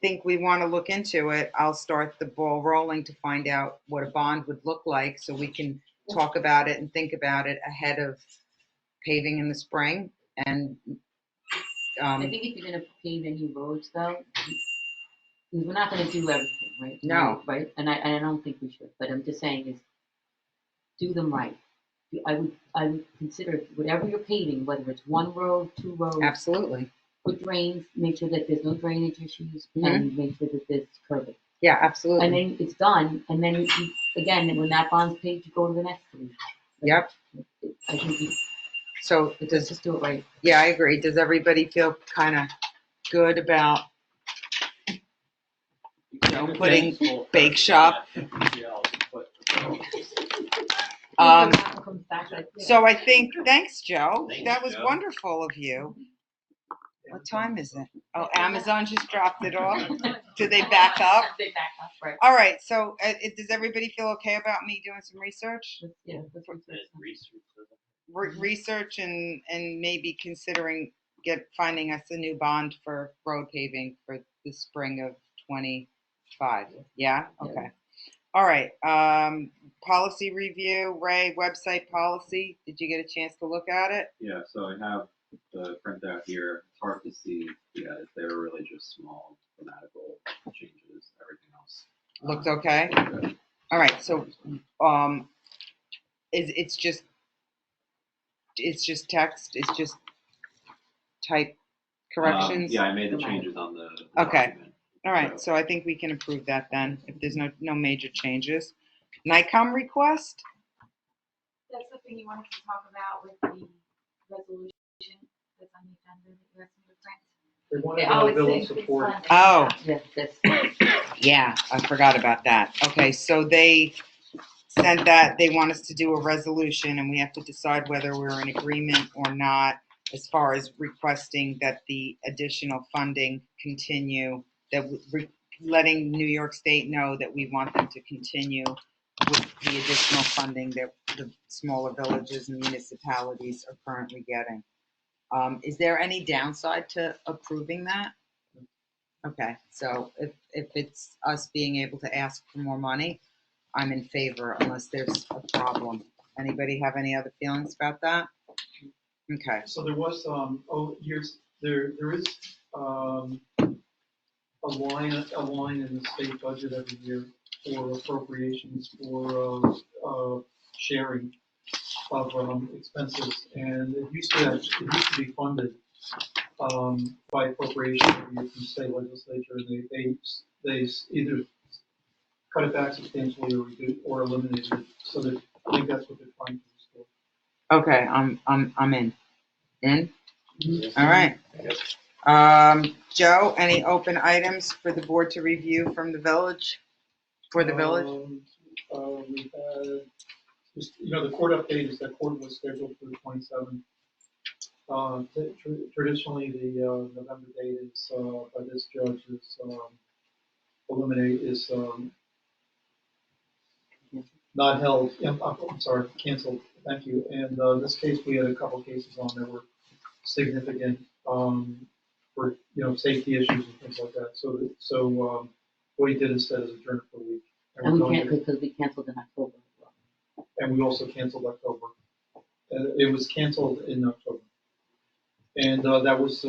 think we want to look into it, I'll start the ball rolling to find out what a bond would look like, so we can talk about it and think about it ahead of paving in the spring. And I think if you're gonna pave any roads though, we're not gonna do everything, right? No. Right? And I don't think we should, but I'm just saying is, do them right. I would consider whatever you're paving, whether it's one road, two roads, absolutely, put drains, make sure that there's no drainage issues, Mhm. and make sure that there's curbing. yeah, absolutely. And then it's done, and then again, when that bond's paid, you go to the next one. Yep. I think So let's just do it right. yeah, I agree. Does everybody feel kind of good about putting bake shop? So I think, thanks, Joe. Thanks, That was Joe. wonderful of you. What time is it? Oh, Amazon just dropped it off. Do they back up? They back up, right. All right. So does everybody feel okay about me doing some research? Yeah, that's what it says. Research and maybe considering finding us a new bond for road paving for the spring of 25. Yeah? Okay. All right. Policy review, Ray, website policy. Did you get a chance to look at it? Yeah, so I have the printout here. It's hard to see the edits. They were really just small grammatical changes. Everything else Looked okay? good. All right. So it's just text, it's just type corrections? Yeah, I made the changes on the Okay. document. All right, so I think we can approve that then, if there's no major changes. NICOM request? That's the thing you wanted to talk about with the resolution that's on the agenda that you asked me to print. They wanted Oh, village it's support. funded. Oh, Yes, that's, yeah, I forgot about that. Okay, so they sent that, they want us to do a resolution, and we have to decide whether we're in agreement or not as far as requesting that the additional funding continue, that letting New York State know that we want them to continue with the additional funding that the smaller villages and municipalities are currently getting. Is there any downside to approving that? Okay, so if it's us being able to ask for more money, I'm in favor unless there's a problem. Anybody have any other feelings about that? Okay, So there was, there is, a line in the state budget every year for appropriations for, sharing of, expenses. And it used to be funded, by appropriation every year from the state legislature. And they either cut it back substantially or eliminated it. So that, I think that's what they're trying to restore. okay, I'm in. In? All right. Joe, any open items for the board to review from the village? For the village? We had, just, the court update is that court was scheduled for the 27th. Traditionally, the November date is, by this judge is, not held, I'm sorry, canceled, thank you. And this case, we had a couple cases on that were significant, for, safety issues and things like that. So what he did instead is adjourn for a week. and we can't, because we canceled in October as well. And we also canceled October. It was canceled in October. And that was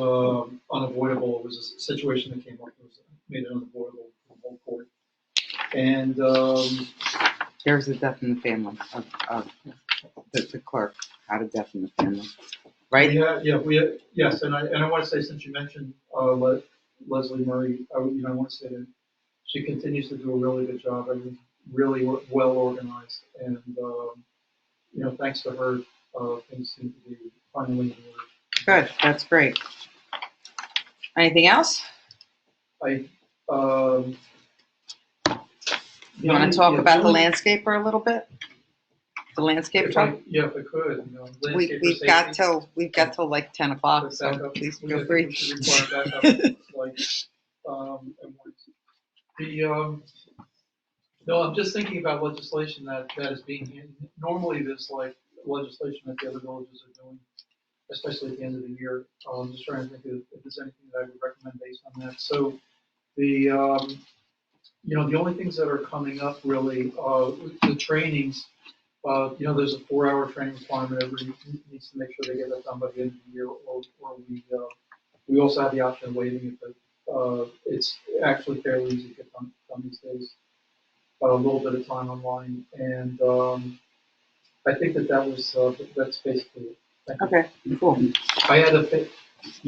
unavoidable. It was a situation that came up that was made it unavoidable for the whole court. And There's a death in the family of the clerk had a death in the family, right? Yes, and I want to say, since you mentioned Leslie Murray, I want to say that she continues to do a really good job. I mean, really well organized, and thanks to her, things seem to be finally in order. Good, that's great. Anything else? I You want to talk about the landscaper a little bit? The landscape truck? Yeah, if I could, We've got till like 10 o'clock, so please feel free. No, I'm just thinking about legislation that is being, normally there's like legislation that the other villages are doing, especially at the end of the year. I'm just trying to think if there's anything that I would recommend based on that. So the only things that are coming up really, the trainings, there's a 4-hour training requirement. Everybody needs to make sure they get that done by the end of the year, or we also have the option of waiving it, but it's actually fairly easy to get done these days. A little bit of time online, and I think that's basically it. Thank you. Okay, cool. I had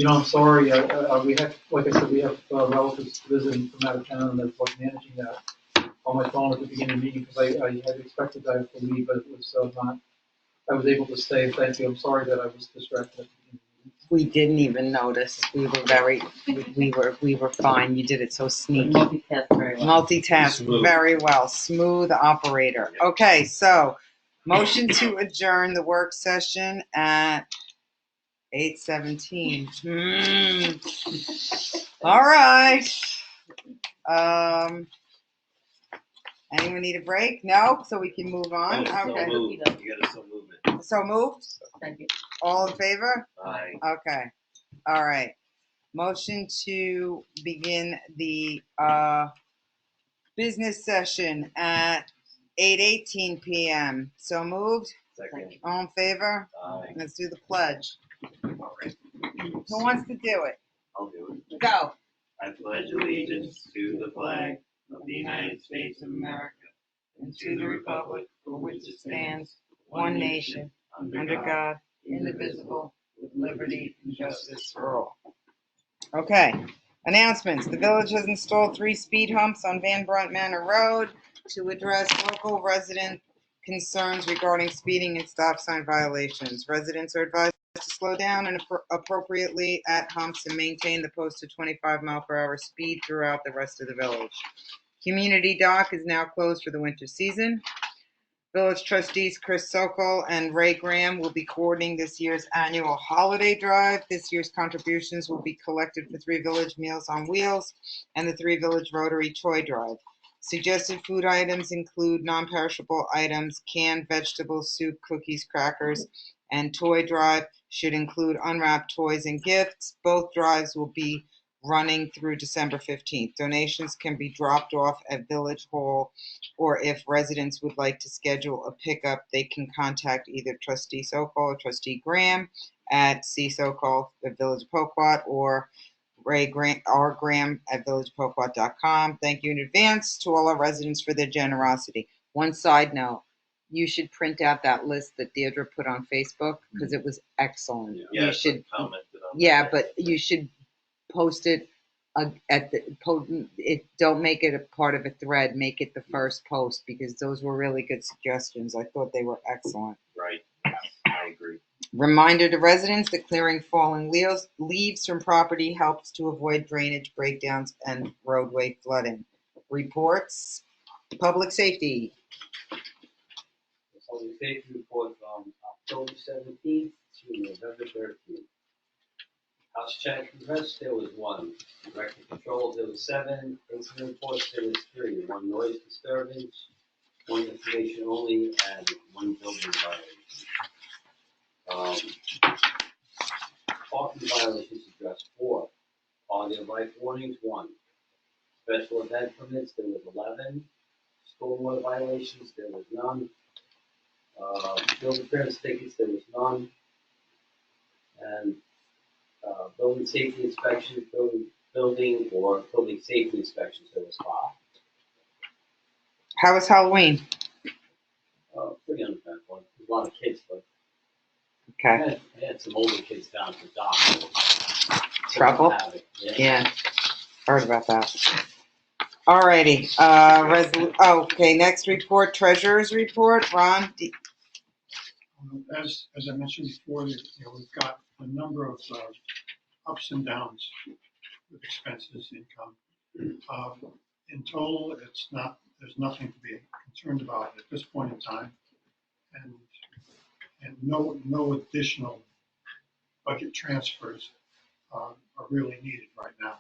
I'm sorry, we have, like I said, we have relatives visiting from out of town, and I was managing that on my phone at the beginning of the meeting, because I had expected that I had to leave, but it was not, I was able to stay. Thank you. I'm sorry that I was distracted at the beginning. We didn't even notice. We were fine. You did it so sneaky. Multitask very well. Multitask Smooth. very well. Smooth operator. Okay, so motion to adjourn the work session at 8:17. All right. Anyone need a break? No? So we can move on? So Okay. moved. You got a so movement. So moved? Thank you. All in favor? Aye. Okay. All right. Motion to begin the business session at 8:18 p.m. So moved? Second. All in favor? Aye. Let's do the pledge. All right. Who wants to do it? I'll do it. Go. I pledge allegiance to the flag of the United States of America And to the republic for which it stands, one nation, under God, indivisible, with liberty and justice for all. Okay. Announcements. The village has installed 3 speed humps on Van Brunt Manor Road to address local resident concerns regarding speeding and stop sign violations. Residents are advised to slow down and appropriately at humps and maintain the posted 25-mile-per-hour speed throughout the rest of the village. Community Dock is now closed for the winter season. Village trustees Chris Sokol and Ray Graham will be coordinating this year's annual holiday drive. This year's contributions will be collected for 3 Village Meals on Wheels and the 3 Village Rotary Toy Drive. Suggested food items include non-perishable items, canned vegetables, soup, cookies, crackers, and Toy Drive should include unwrapped toys and gifts. Both drives will be running through December 15th. Donations can be dropped off at Village Hall, or if residents would like to schedule a pickup, they can contact either Trustee Sokol or Trustee Graham at csokol at Village of Poquat, or Ray Graham, R. Graham at villagepoquat.com. Thank you in advance to all our residents for their generosity. One side note, you should print out that list that Deirdre put on Facebook, because it was excellent. Yeah, You should, commented on yeah, that. but you should post it don't make it a part of a thread, make it the first post, because those were really good suggestions. I thought they were excellent. Right. I agree. Reminder to residents that clearing fallen leaves from property helps to avoid drainage breakdowns and roadway flooding. Reports. Public safety. Public safety report from October 17th to November 13th. House check arrest, there was 1. Record controls, there was 7. Incident reports, there was 3. 1 noise disturbance, 1 information only, and 1 building violation. Parking violations addressed 4. Quality of life warnings 1. Special event permits, there was 11. Stormwater violations, there was none. Building appearance tickets, there was none. And, building safety inspections, building safety inspections, there was 5. How was Halloween? Pretty uneventful. There's a lot of kids, but Okay. I had some older kids down at the dock. Trouble? Yeah. Yeah. Heard about that. Alrighty. Okay. Next report, treasurer's report. Ron. As I mentioned before, we've got a number of ups and downs with expenses, income. In total, there's nothing to be concerned about at this point in time, and no additional budget transfers are really needed right now.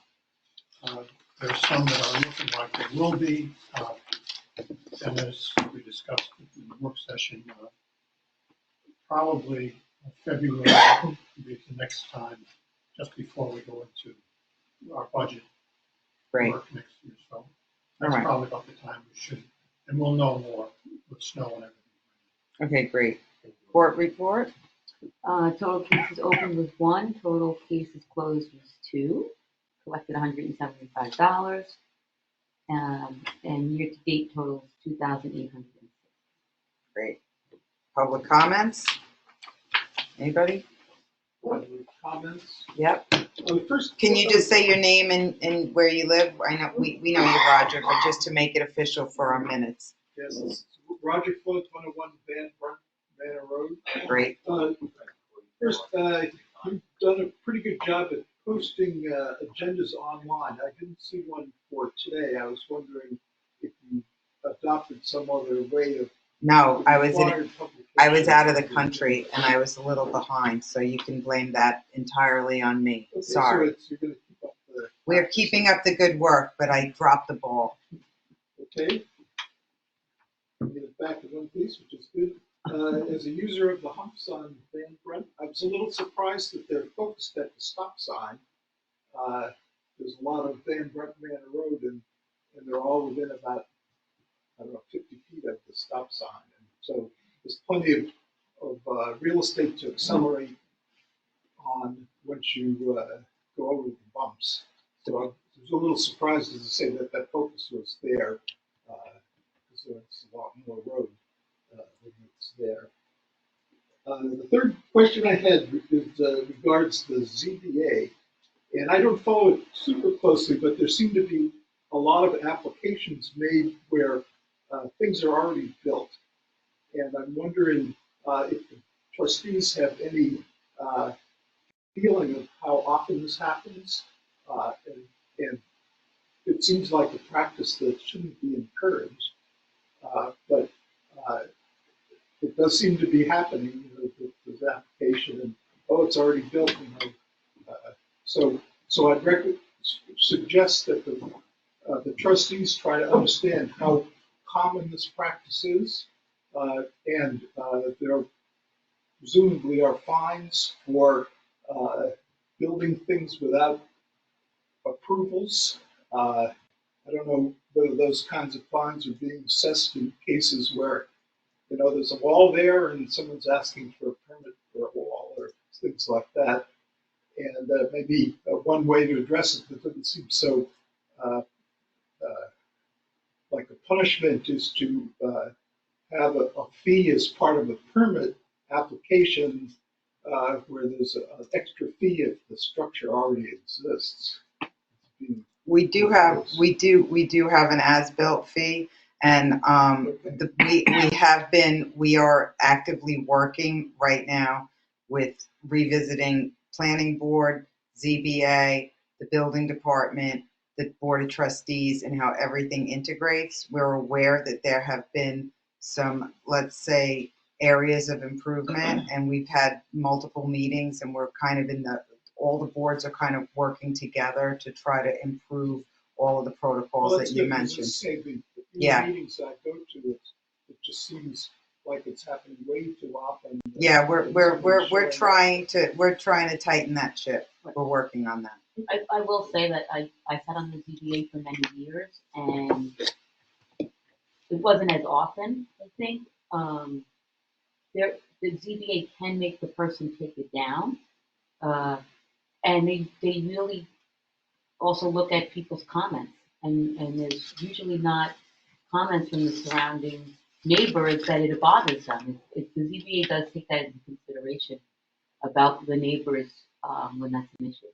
There's some that are looking like they will be, and as we discussed in the work session, probably February will be the next time, just before we go into our budget Great. work next year. So that's All right. probably about the time we should, and we'll know more with snow and everything. Okay. Great. Court report. Total cases opened was 1, total cases closed was 2, collected $175, and year-to-date totals $2,806. Great. Public comments. Anybody? Comments? Yep. First. Can you just say your name and where you live? I know we know you, Roger, but just to make it official for our minutes. Yes, it's Roger Floyd, 101 Van Manor Road. Great. First, you've done a pretty good job at posting agendas online. I didn't see one for today. I was wondering if you adopted some other way of. No, I was out of the publication. country and I was a little behind, so you can blame that entirely on me. Okay, Sorry. So you're going to keep up the. We're keeping up the good work, but I dropped the ball. Okay. Get it back in one piece, which is good. As a user of the humps on Van Brunt, I was a little surprised that they're focused at the stop sign. There's a lot of Van Brunt Manor Road, and they're all within about, I don't know, 50 feet of the stop sign. And so there's plenty of real estate to accelerate on once you go over the bumps. So I was a little surprised, as I say, that focus was there, because it's a lot more road when it's there. The third question I had regards the ZBA, and I don't follow it super closely, but there seem to be a lot of applications made where things are already built. And I'm wondering if the trustees have any feeling of how often this happens. And it seems like a practice that shouldn't be encouraged, but it does seem to be happening with this application, and it's already built. So I'd suggest that the trustees try to understand how common this practice is, and there presumably are fines for building things without approvals. I don't know whether those kinds of fines are being assessed in cases where, there's a wall there and someone's asking for a permit for a wall or things like that. And maybe one way to address it that doesn't seem so like a punishment is to have a fee as part of a permit application where there's an extra fee if the structure already exists. We do have an as-built fee, and we are actively working right now with revisiting planning board, ZBA, the building department, the board of trustees, and how everything integrates. We're aware that there have been some, let's say, areas of improvement, and we've had multiple meetings, and we're kind of all the boards are kind of working together to try to improve all of the protocols that you mentioned. Yeah. Meetings I go to, it just seems like it's happening way too often. Yeah, we're trying to tighten that ship. We're working on that. I will say that I sat on the ZBA for many years, and it wasn't as often, I think. the ZBA can make the person take it down. And they really also look at people's comments. And there's usually not comments from the surrounding neighbors that it bothers them. The ZBA does take that into consideration about the neighbors when that's an issue.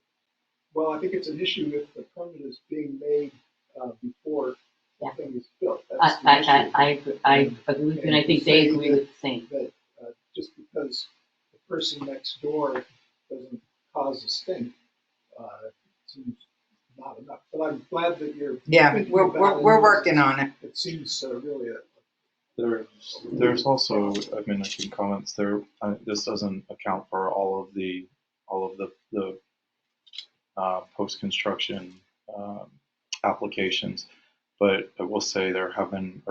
Well, I think it's an issue if the permit is being made before the Yeah. thing is built. That's the issue. I agree with you, and I think they agree with the same. That just because the person next door doesn't cause a stink, seems not enough. But I'm glad that you're Yeah, thinking we're about it. working on it. It seems really a There's also, I mean, I can comments there. This doesn't account for all of the post-construction applications, but I will say there have been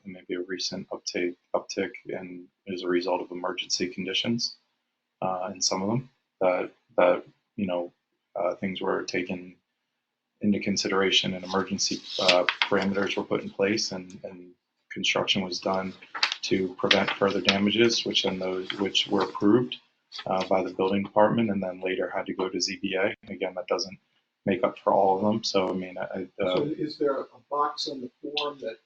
maybe a recent uptick and as a result of emergency conditions in some of them that things were taken into consideration and emergency parameters were put in place and construction was done to prevent further damages, which were approved by the building department and then later had to go to ZBA. Again, that doesn't make up for all of them. So I mean, so is there a box on the form that?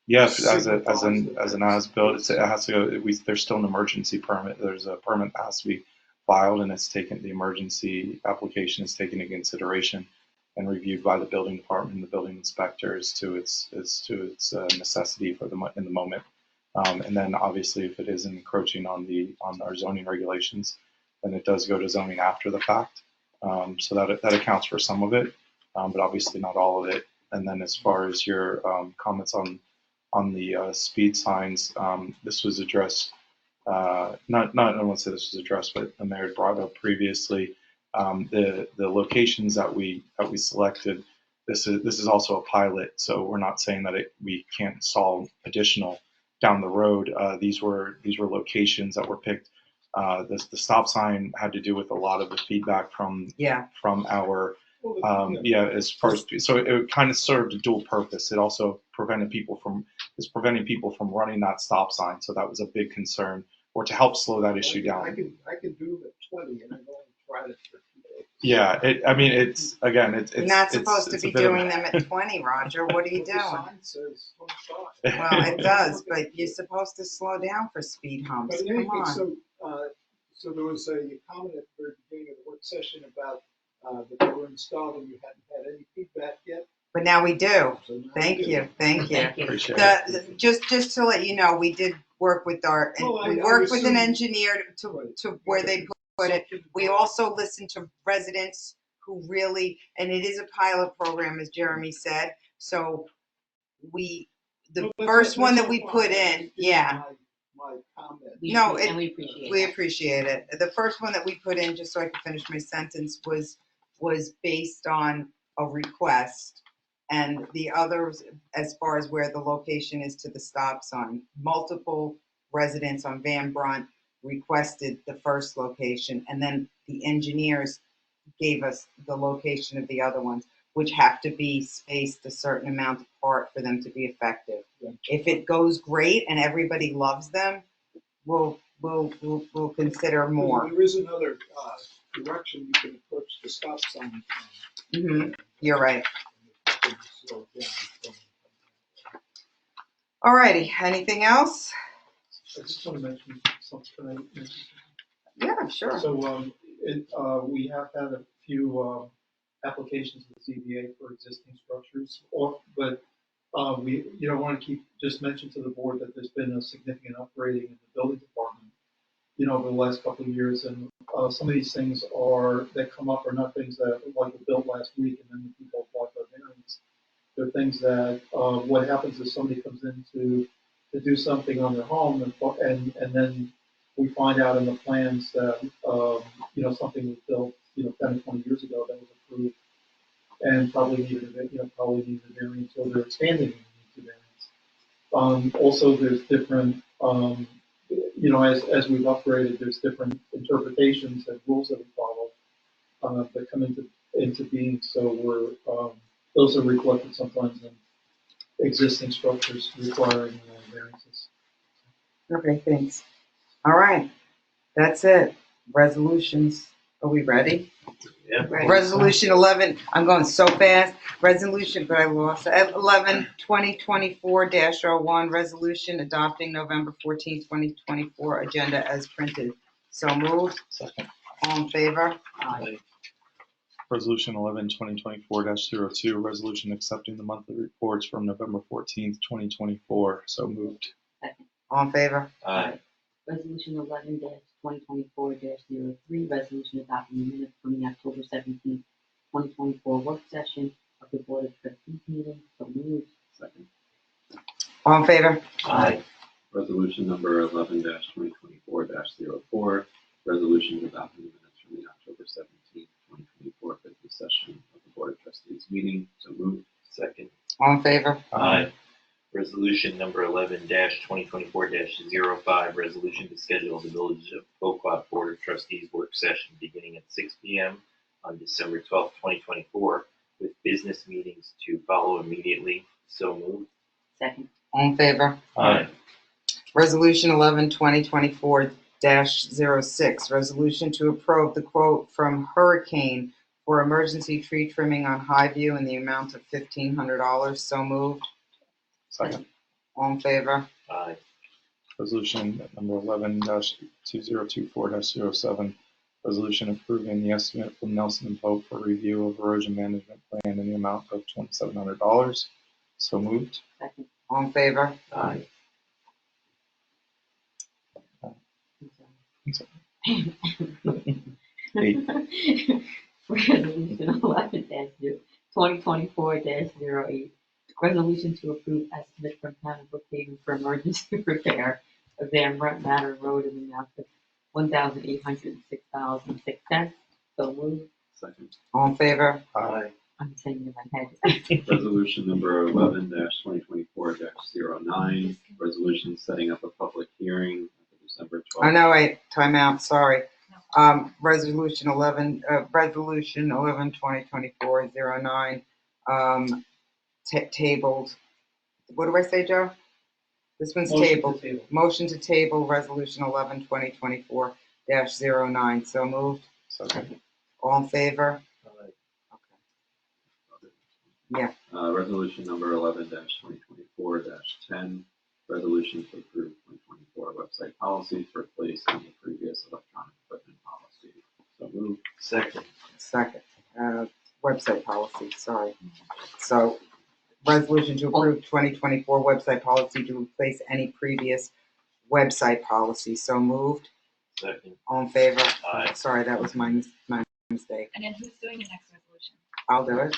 Yes, as an as-built, it has to go. There's still an emergency permit. There's a permit that has to be filed, and it's taken. The emergency application is taken into consideration and reviewed by the building department and the building inspector as to its necessity in the moment. And then obviously, if it is encroaching on our zoning regulations, then it does go to zoning after the fact. So that accounts for some of it, but obviously not all of it. And then as far as your comments on the speed signs, this was addressed. I won't say this was addressed, but the mayor brought up previously the locations that we selected. This is also a pilot, so we're not saying that we can't install additional down the road. These were locations that were picked. The stop sign had to do with a lot of the feedback from our as far as, so it kind of served a dual purpose. It also preventing people from running that stop sign, so that was a big concern, or to help slow that issue down. I can do the 20, and I've only tried it for 2 days. Yeah, it's You're not supposed to be doing them at 20, Roger. What are you The doing? sign says 25. Well, it does, but you're supposed to slow down for speed humps. But in any Come case, on. so there was a comment at the very beginning of the work session about that they were installed and you hadn't had any feedback yet. But now we do. So now Thank we do. you. Thank you. appreciate it. Just to let you know, we did work with we worked with an engineer to where they put it. We also listened to residents who really, and it is a pilot program, as Jeremy said. So the first one that we put in, yeah. My comment. No, And we appreciate We that. appreciate it. The first one that we put in, just so I can finish my sentence, was based on a request. And the others, as far as where the location is to the stop sign, multiple residents on Van Brunt requested the first location, and then the engineers gave us the location of the other ones, which have to be spaced a certain amount apart for them to be effective. If it goes great and everybody loves them, we'll consider more. There is another direction you can approach the stop sign. You're right. Slow down. Alrighty, anything else? I just want to mention something. Can I mention Yeah, sure. something? So, we have had a few applications with ZBA for existing structures, but we, want to just mention to the board that there's been a significant upgrading in the building department, over the last couple of years, and some of these things that come up are not things that were built last week and then the people apply for variance. They're things that what happens is somebody comes in to do something on their home and then we find out in the plans that something was built 10 or 20 years ago that was approved and probably needed a variance, or they're expanding and needs a variance. Also, there's different as we've upgraded, there's different interpretations and rules that we follow that come into being. So those are reflected sometimes in existing structures requiring variances. Okay, thanks. All right, that's it. Resolutions, are we ready? Yeah. Right. Resolution 11, I'm going so fast. Resolution, but I lost it. 11, 2024-01, resolution adopting November 14, 2024 agenda as printed. So moved. Second. All in favor? Aye. Resolution 11, 2024-02, resolution accepting the monthly reports from November 14th, 2024. So moved. All in favor? Aye. Resolution 11-2024-03, resolution adopting the minutes from the October 17th, 2024 work session of the Board of Trustees meeting. So moved. Second. All in favor? Aye. Resolution number 11-2024-04, resolution adopting the minutes from the October 17th, 2024 business session of the Board of Trustees meeting. So moved. Second. All in favor? Aye. Resolution number 11-2024-05, resolution to schedule the Village of Oak Board of Trustees work session beginning at 6 p.m. on December 12th, 2024, with business meetings to follow immediately. So moved. Second. All in favor? Aye. Resolution 11, 2024-06, resolution to approve the quote from Hurricane for emergency tree trimming on Highview in the amount of $1,500. So moved. Second. All in favor? Aye. Resolution number 11-2024-07, resolution approving the estimate from Nelson and Pope for review of erosion management plan in the amount of $2,700. So moved. Second. All in favor? Aye. I'm sorry. Eight. Resolution 11-2024-08, resolution to approve estimate from Town of Brookhaven for emergency repair of Van Matter Road in the amount of $1,806.06. So moved. Second. All in favor? Aye. I'm saying it in my head. Resolution number 11-2024-09, resolution setting up a public hearing at the December 12th. Oh, no, wait, time out, sorry. Resolution 2024-09, tabled. What do I say, Joe? This one's Motion to tabled. table. Motion to table, resolution 11-2024-09. So moved. Second. All in favor? Aye. Yeah. Resolution number 11-2024-10, resolution to approve 2024 website policies to replace on the previous electronic equipment policy. So moved. Second. Second. Website policy, sorry. So, resolution to approve 2024 website policy to replace any previous website policy. So moved. Second. All in favor? Aye. Sorry, that was my mistake. And then who's doing the next resolution? I'll do it.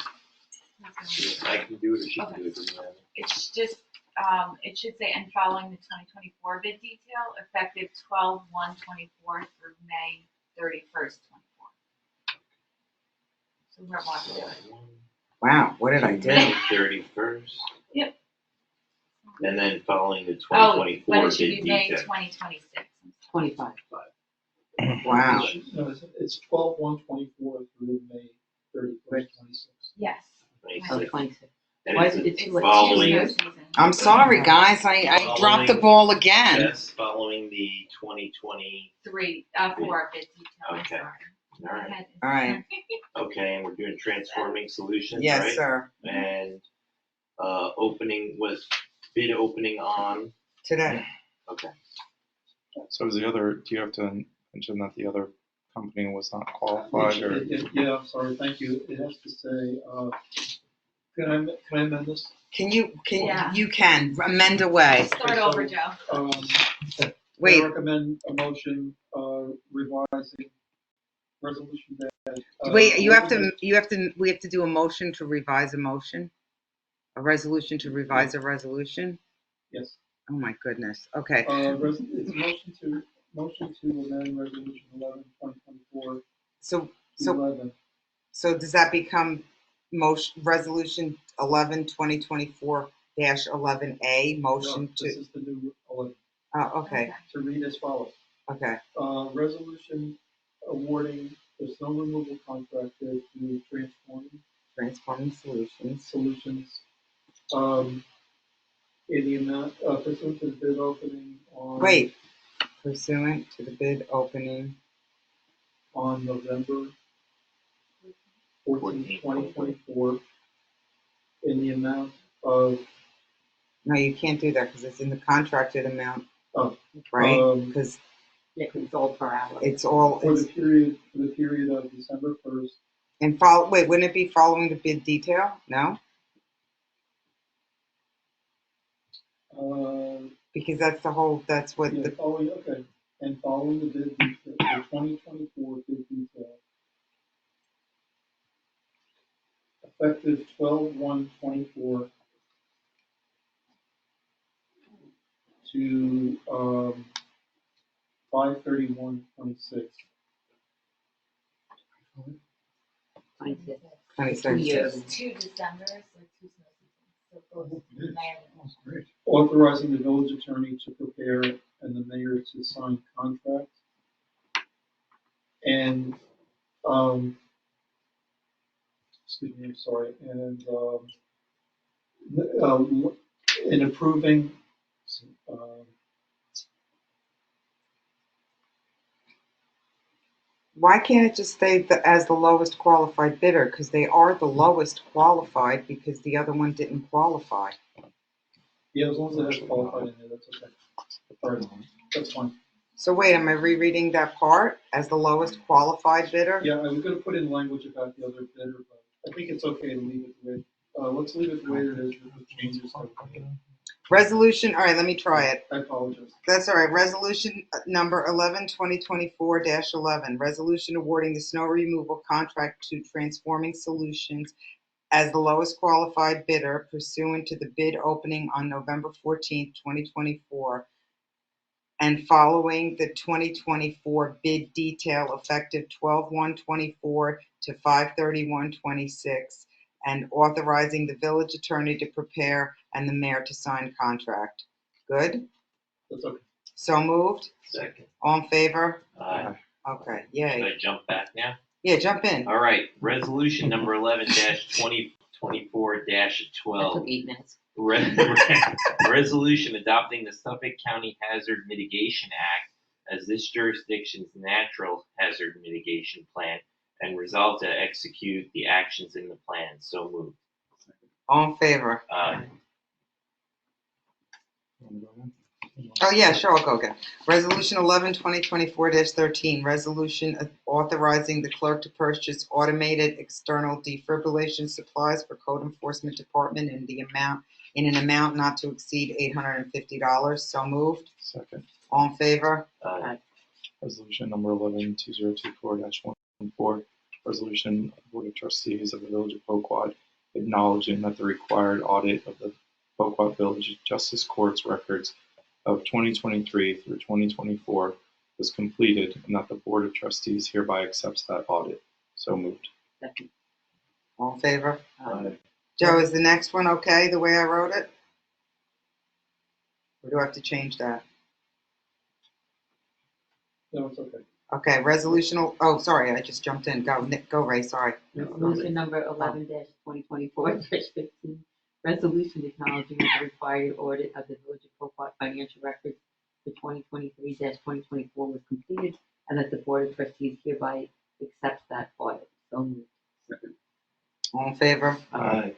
I can do it or she can do it. doesn't matter. It's just, it should say, and following the 2024 bid detail, effective 12/1/24 through May 31st, 24. So we're watching it. Wow, what did I do? May 31st. Yep. And then following the Oh, 2024 but it should bid be May detail. 2026. 25. Wow. No, it's 12/1/24 through May 31st, 26. Yes. May Oh, 6th. 26. And Why it's is it It's too late? following- snow season. I'm sorry, guys. I dropped the ball again. Yes, following the 2020. 4 bid detail. I'm Okay. sorry. All right. Go ahead. All right. Okay, and we're doing transforming solutions, Yes, right? sir. And bid opening on. Today. Okay. So is the other, do you have to mention that the other company was not qualified or? Yeah, I'm sorry, thank you. It has to say, can I amend this? Yeah. You can amend away. Start over, Joe. I Wait, recommend a motion, revising resolution dash. wait, we have to do a motion to revise a motion? A resolution to revise a resolution? Yes. Oh, my goodness. Okay. It's a motion to amend resolution 11/2024 So, to 11. so does that become resolution 11-2024-11A, No, motion this to, is the new 11, oh, okay, to read as follows. okay. Resolution awarding the snow removal contractor to Transforming Solutions. Solutions, in the amount, pursuant to the bid opening on. Wait, pursuant to the bid opening. on November 14th, 2024, in the amount of, No, you can't do that because it's in the contracted amount, Oh, right? Because Yeah, 'cause it's all per hour. it's all, for it's, the period of December 1st. and wait, wouldn't it be following the bid detail? No? Because that's what Yeah, the, following, okay, and following the bid detail, the 2024 bid detail, effective 12/1/24 to 5/31/26. 26. 26. 2 years. It's 2 December, so 2 snow seasons, so it goes It is. May. Oh, great. Authorizing the village attorney to prepare and the mayor to sign contract. And, excuse me, I'm sorry, and, in approving, why can't it just stay as the lowest qualified bidder? Because they are the lowest qualified because the other one didn't qualify. yeah, as long as it has qualified in there, that's okay. All right, that's fine. So wait, am I rereading that part as the lowest qualified bidder? Yeah, I was gonna put in language about the other bidder, but I think it's okay to leave it the way, let's leave it the way it is with the changes. Resolution, all right, let me try it. I apologize. That's all right. Resolution number 11/2024-11. Resolution awarding the snow removal contract to Transforming Solutions as the lowest qualified bidder pursuant to the bid opening on November 14th, 2024, and following the 2024 bid detail effective 12/1/24 to 5/31/26, and authorizing the village attorney to prepare and the mayor to sign contract. Good? That's okay. So moved? Second. All in favor? Aye. Okay, Should yay. I jump back now? Yeah, jump in. All right, resolution number 11-2024-12. That took 8 minutes. Resolution adopting the Suffolk County Hazard Mitigation Act as this jurisdiction's natural hazard mitigation plan and resolve to execute the actions in the plan. So moved. All in favor? Aye. Oh, yeah, sure, I'll go again. Resolution 11/2024-13, resolution authorizing the clerk to purchase automated external defibrillation supplies for code enforcement department in an amount not to exceed $850. So moved. Second. All in favor? Aye. Resolution number 11-2024-14, resolution of the Board of Trustees of the Village of Poquat acknowledging that the required audit of the Poquat Village Justice Court's records of 2023 through 2024 was completed and that the Board of Trustees hereby accepts that audit. So moved. Second. All in favor? Aye. Joe, is the next one okay, the way I wrote it? Or do I have to change that? No, it's okay. Okay, sorry, I just jumped in. Go, Nick, go, Ray, sorry. Resolution number 11-2024-15. Resolution acknowledging that the required audit of the Village of Poquat financial records for 2023-2024 was completed and that the Board of Trustees hereby accepts that audit. So moved. Second. All in favor? Aye.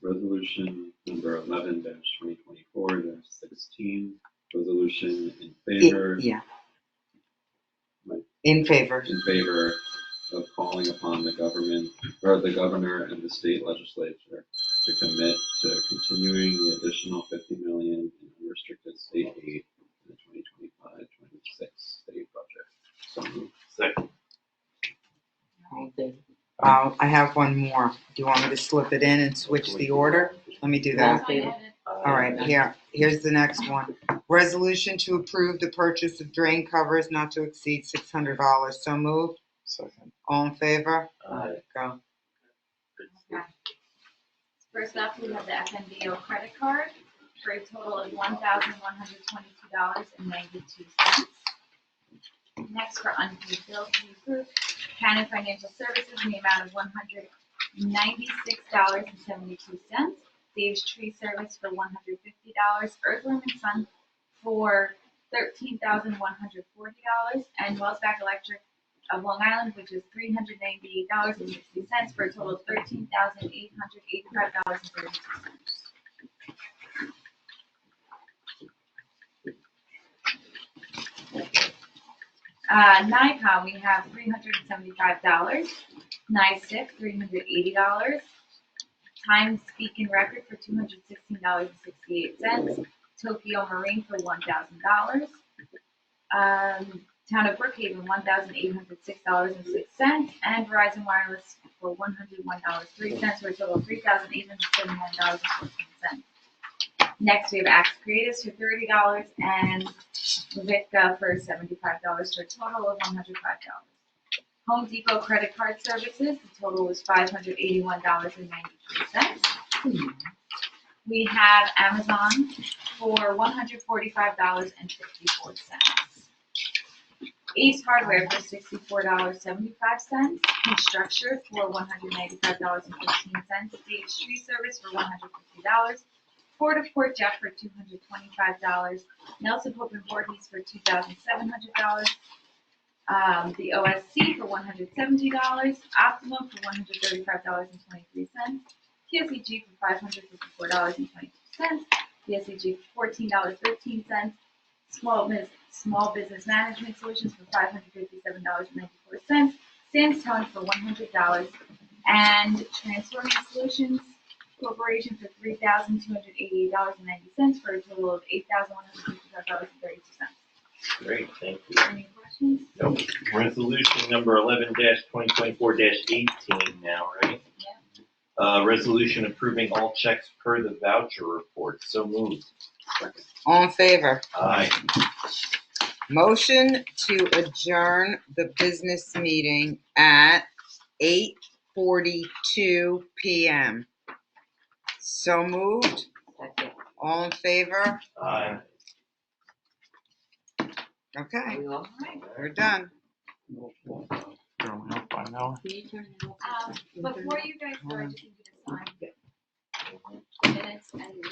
Resolution number 11-2024-16. Resolution in favor. Yeah. Right. In favor. In favor of calling upon the governor and the state legislature to commit to continuing the additional $50 million in unrestricted state aid in the 2025-26 state budget. So moved. Second. All in favor? I have one more. Do you want me to slip it in and switch the order? Let me do that. All in favor? All right, here's the next one. Resolution to approve the purchase of drain covers not to exceed $600. So moved. Second. All in favor? Aye. Go. Okay. First up, we have the FNBO credit card for a total of $1,122.92. Next, for unpaid bills to be approved, Canon Financial Services in the amount of $196.72. Dave's Tree Service for $150. Earthworm and Son for $13,140, and Wellsback Electric of Long Island, which is $398.60, for a total of $13,885.32. NICOM, we have $375. NICIP, $380. Time Speak and Record for $216.68. Tokyo Marine for $1,000. Town of Brookhaven, $1,806.06, and Verizon Wireless for $101.03, for a total of $3,879.14. Next, we have Axe Creatives for $30 and Vitka for $75, for a total of $105. Home Depot credit card services, the total was $581.93. We have Amazon for $145.54. Ace Hardware for $64.75. Constructure for $195.15. Stage Tree Service for $150. Port of Port Jeff for $225. Nelson Pope and Voorhees for $2,700. The OSC for $170. Optimum for $135.23. PSEG for $554.22. PSEG for $14.13. Small Business Management Solutions for $557.94. Sandstone for $100. And Transforming Solutions Corporation for $3,288.90, for a total of $8,155.32. Great, thank you. Any questions? Nope. Resolution number 11-2024-18 now, right? Yeah. Resolution approving all checks per the voucher report. So moved. All in favor? Aye. Motion to adjourn the business meeting at 8:42 p.m. So moved. All in favor? Aye. Okay, we're done. Throwing up by now. Before you guys go, I just need you to sign.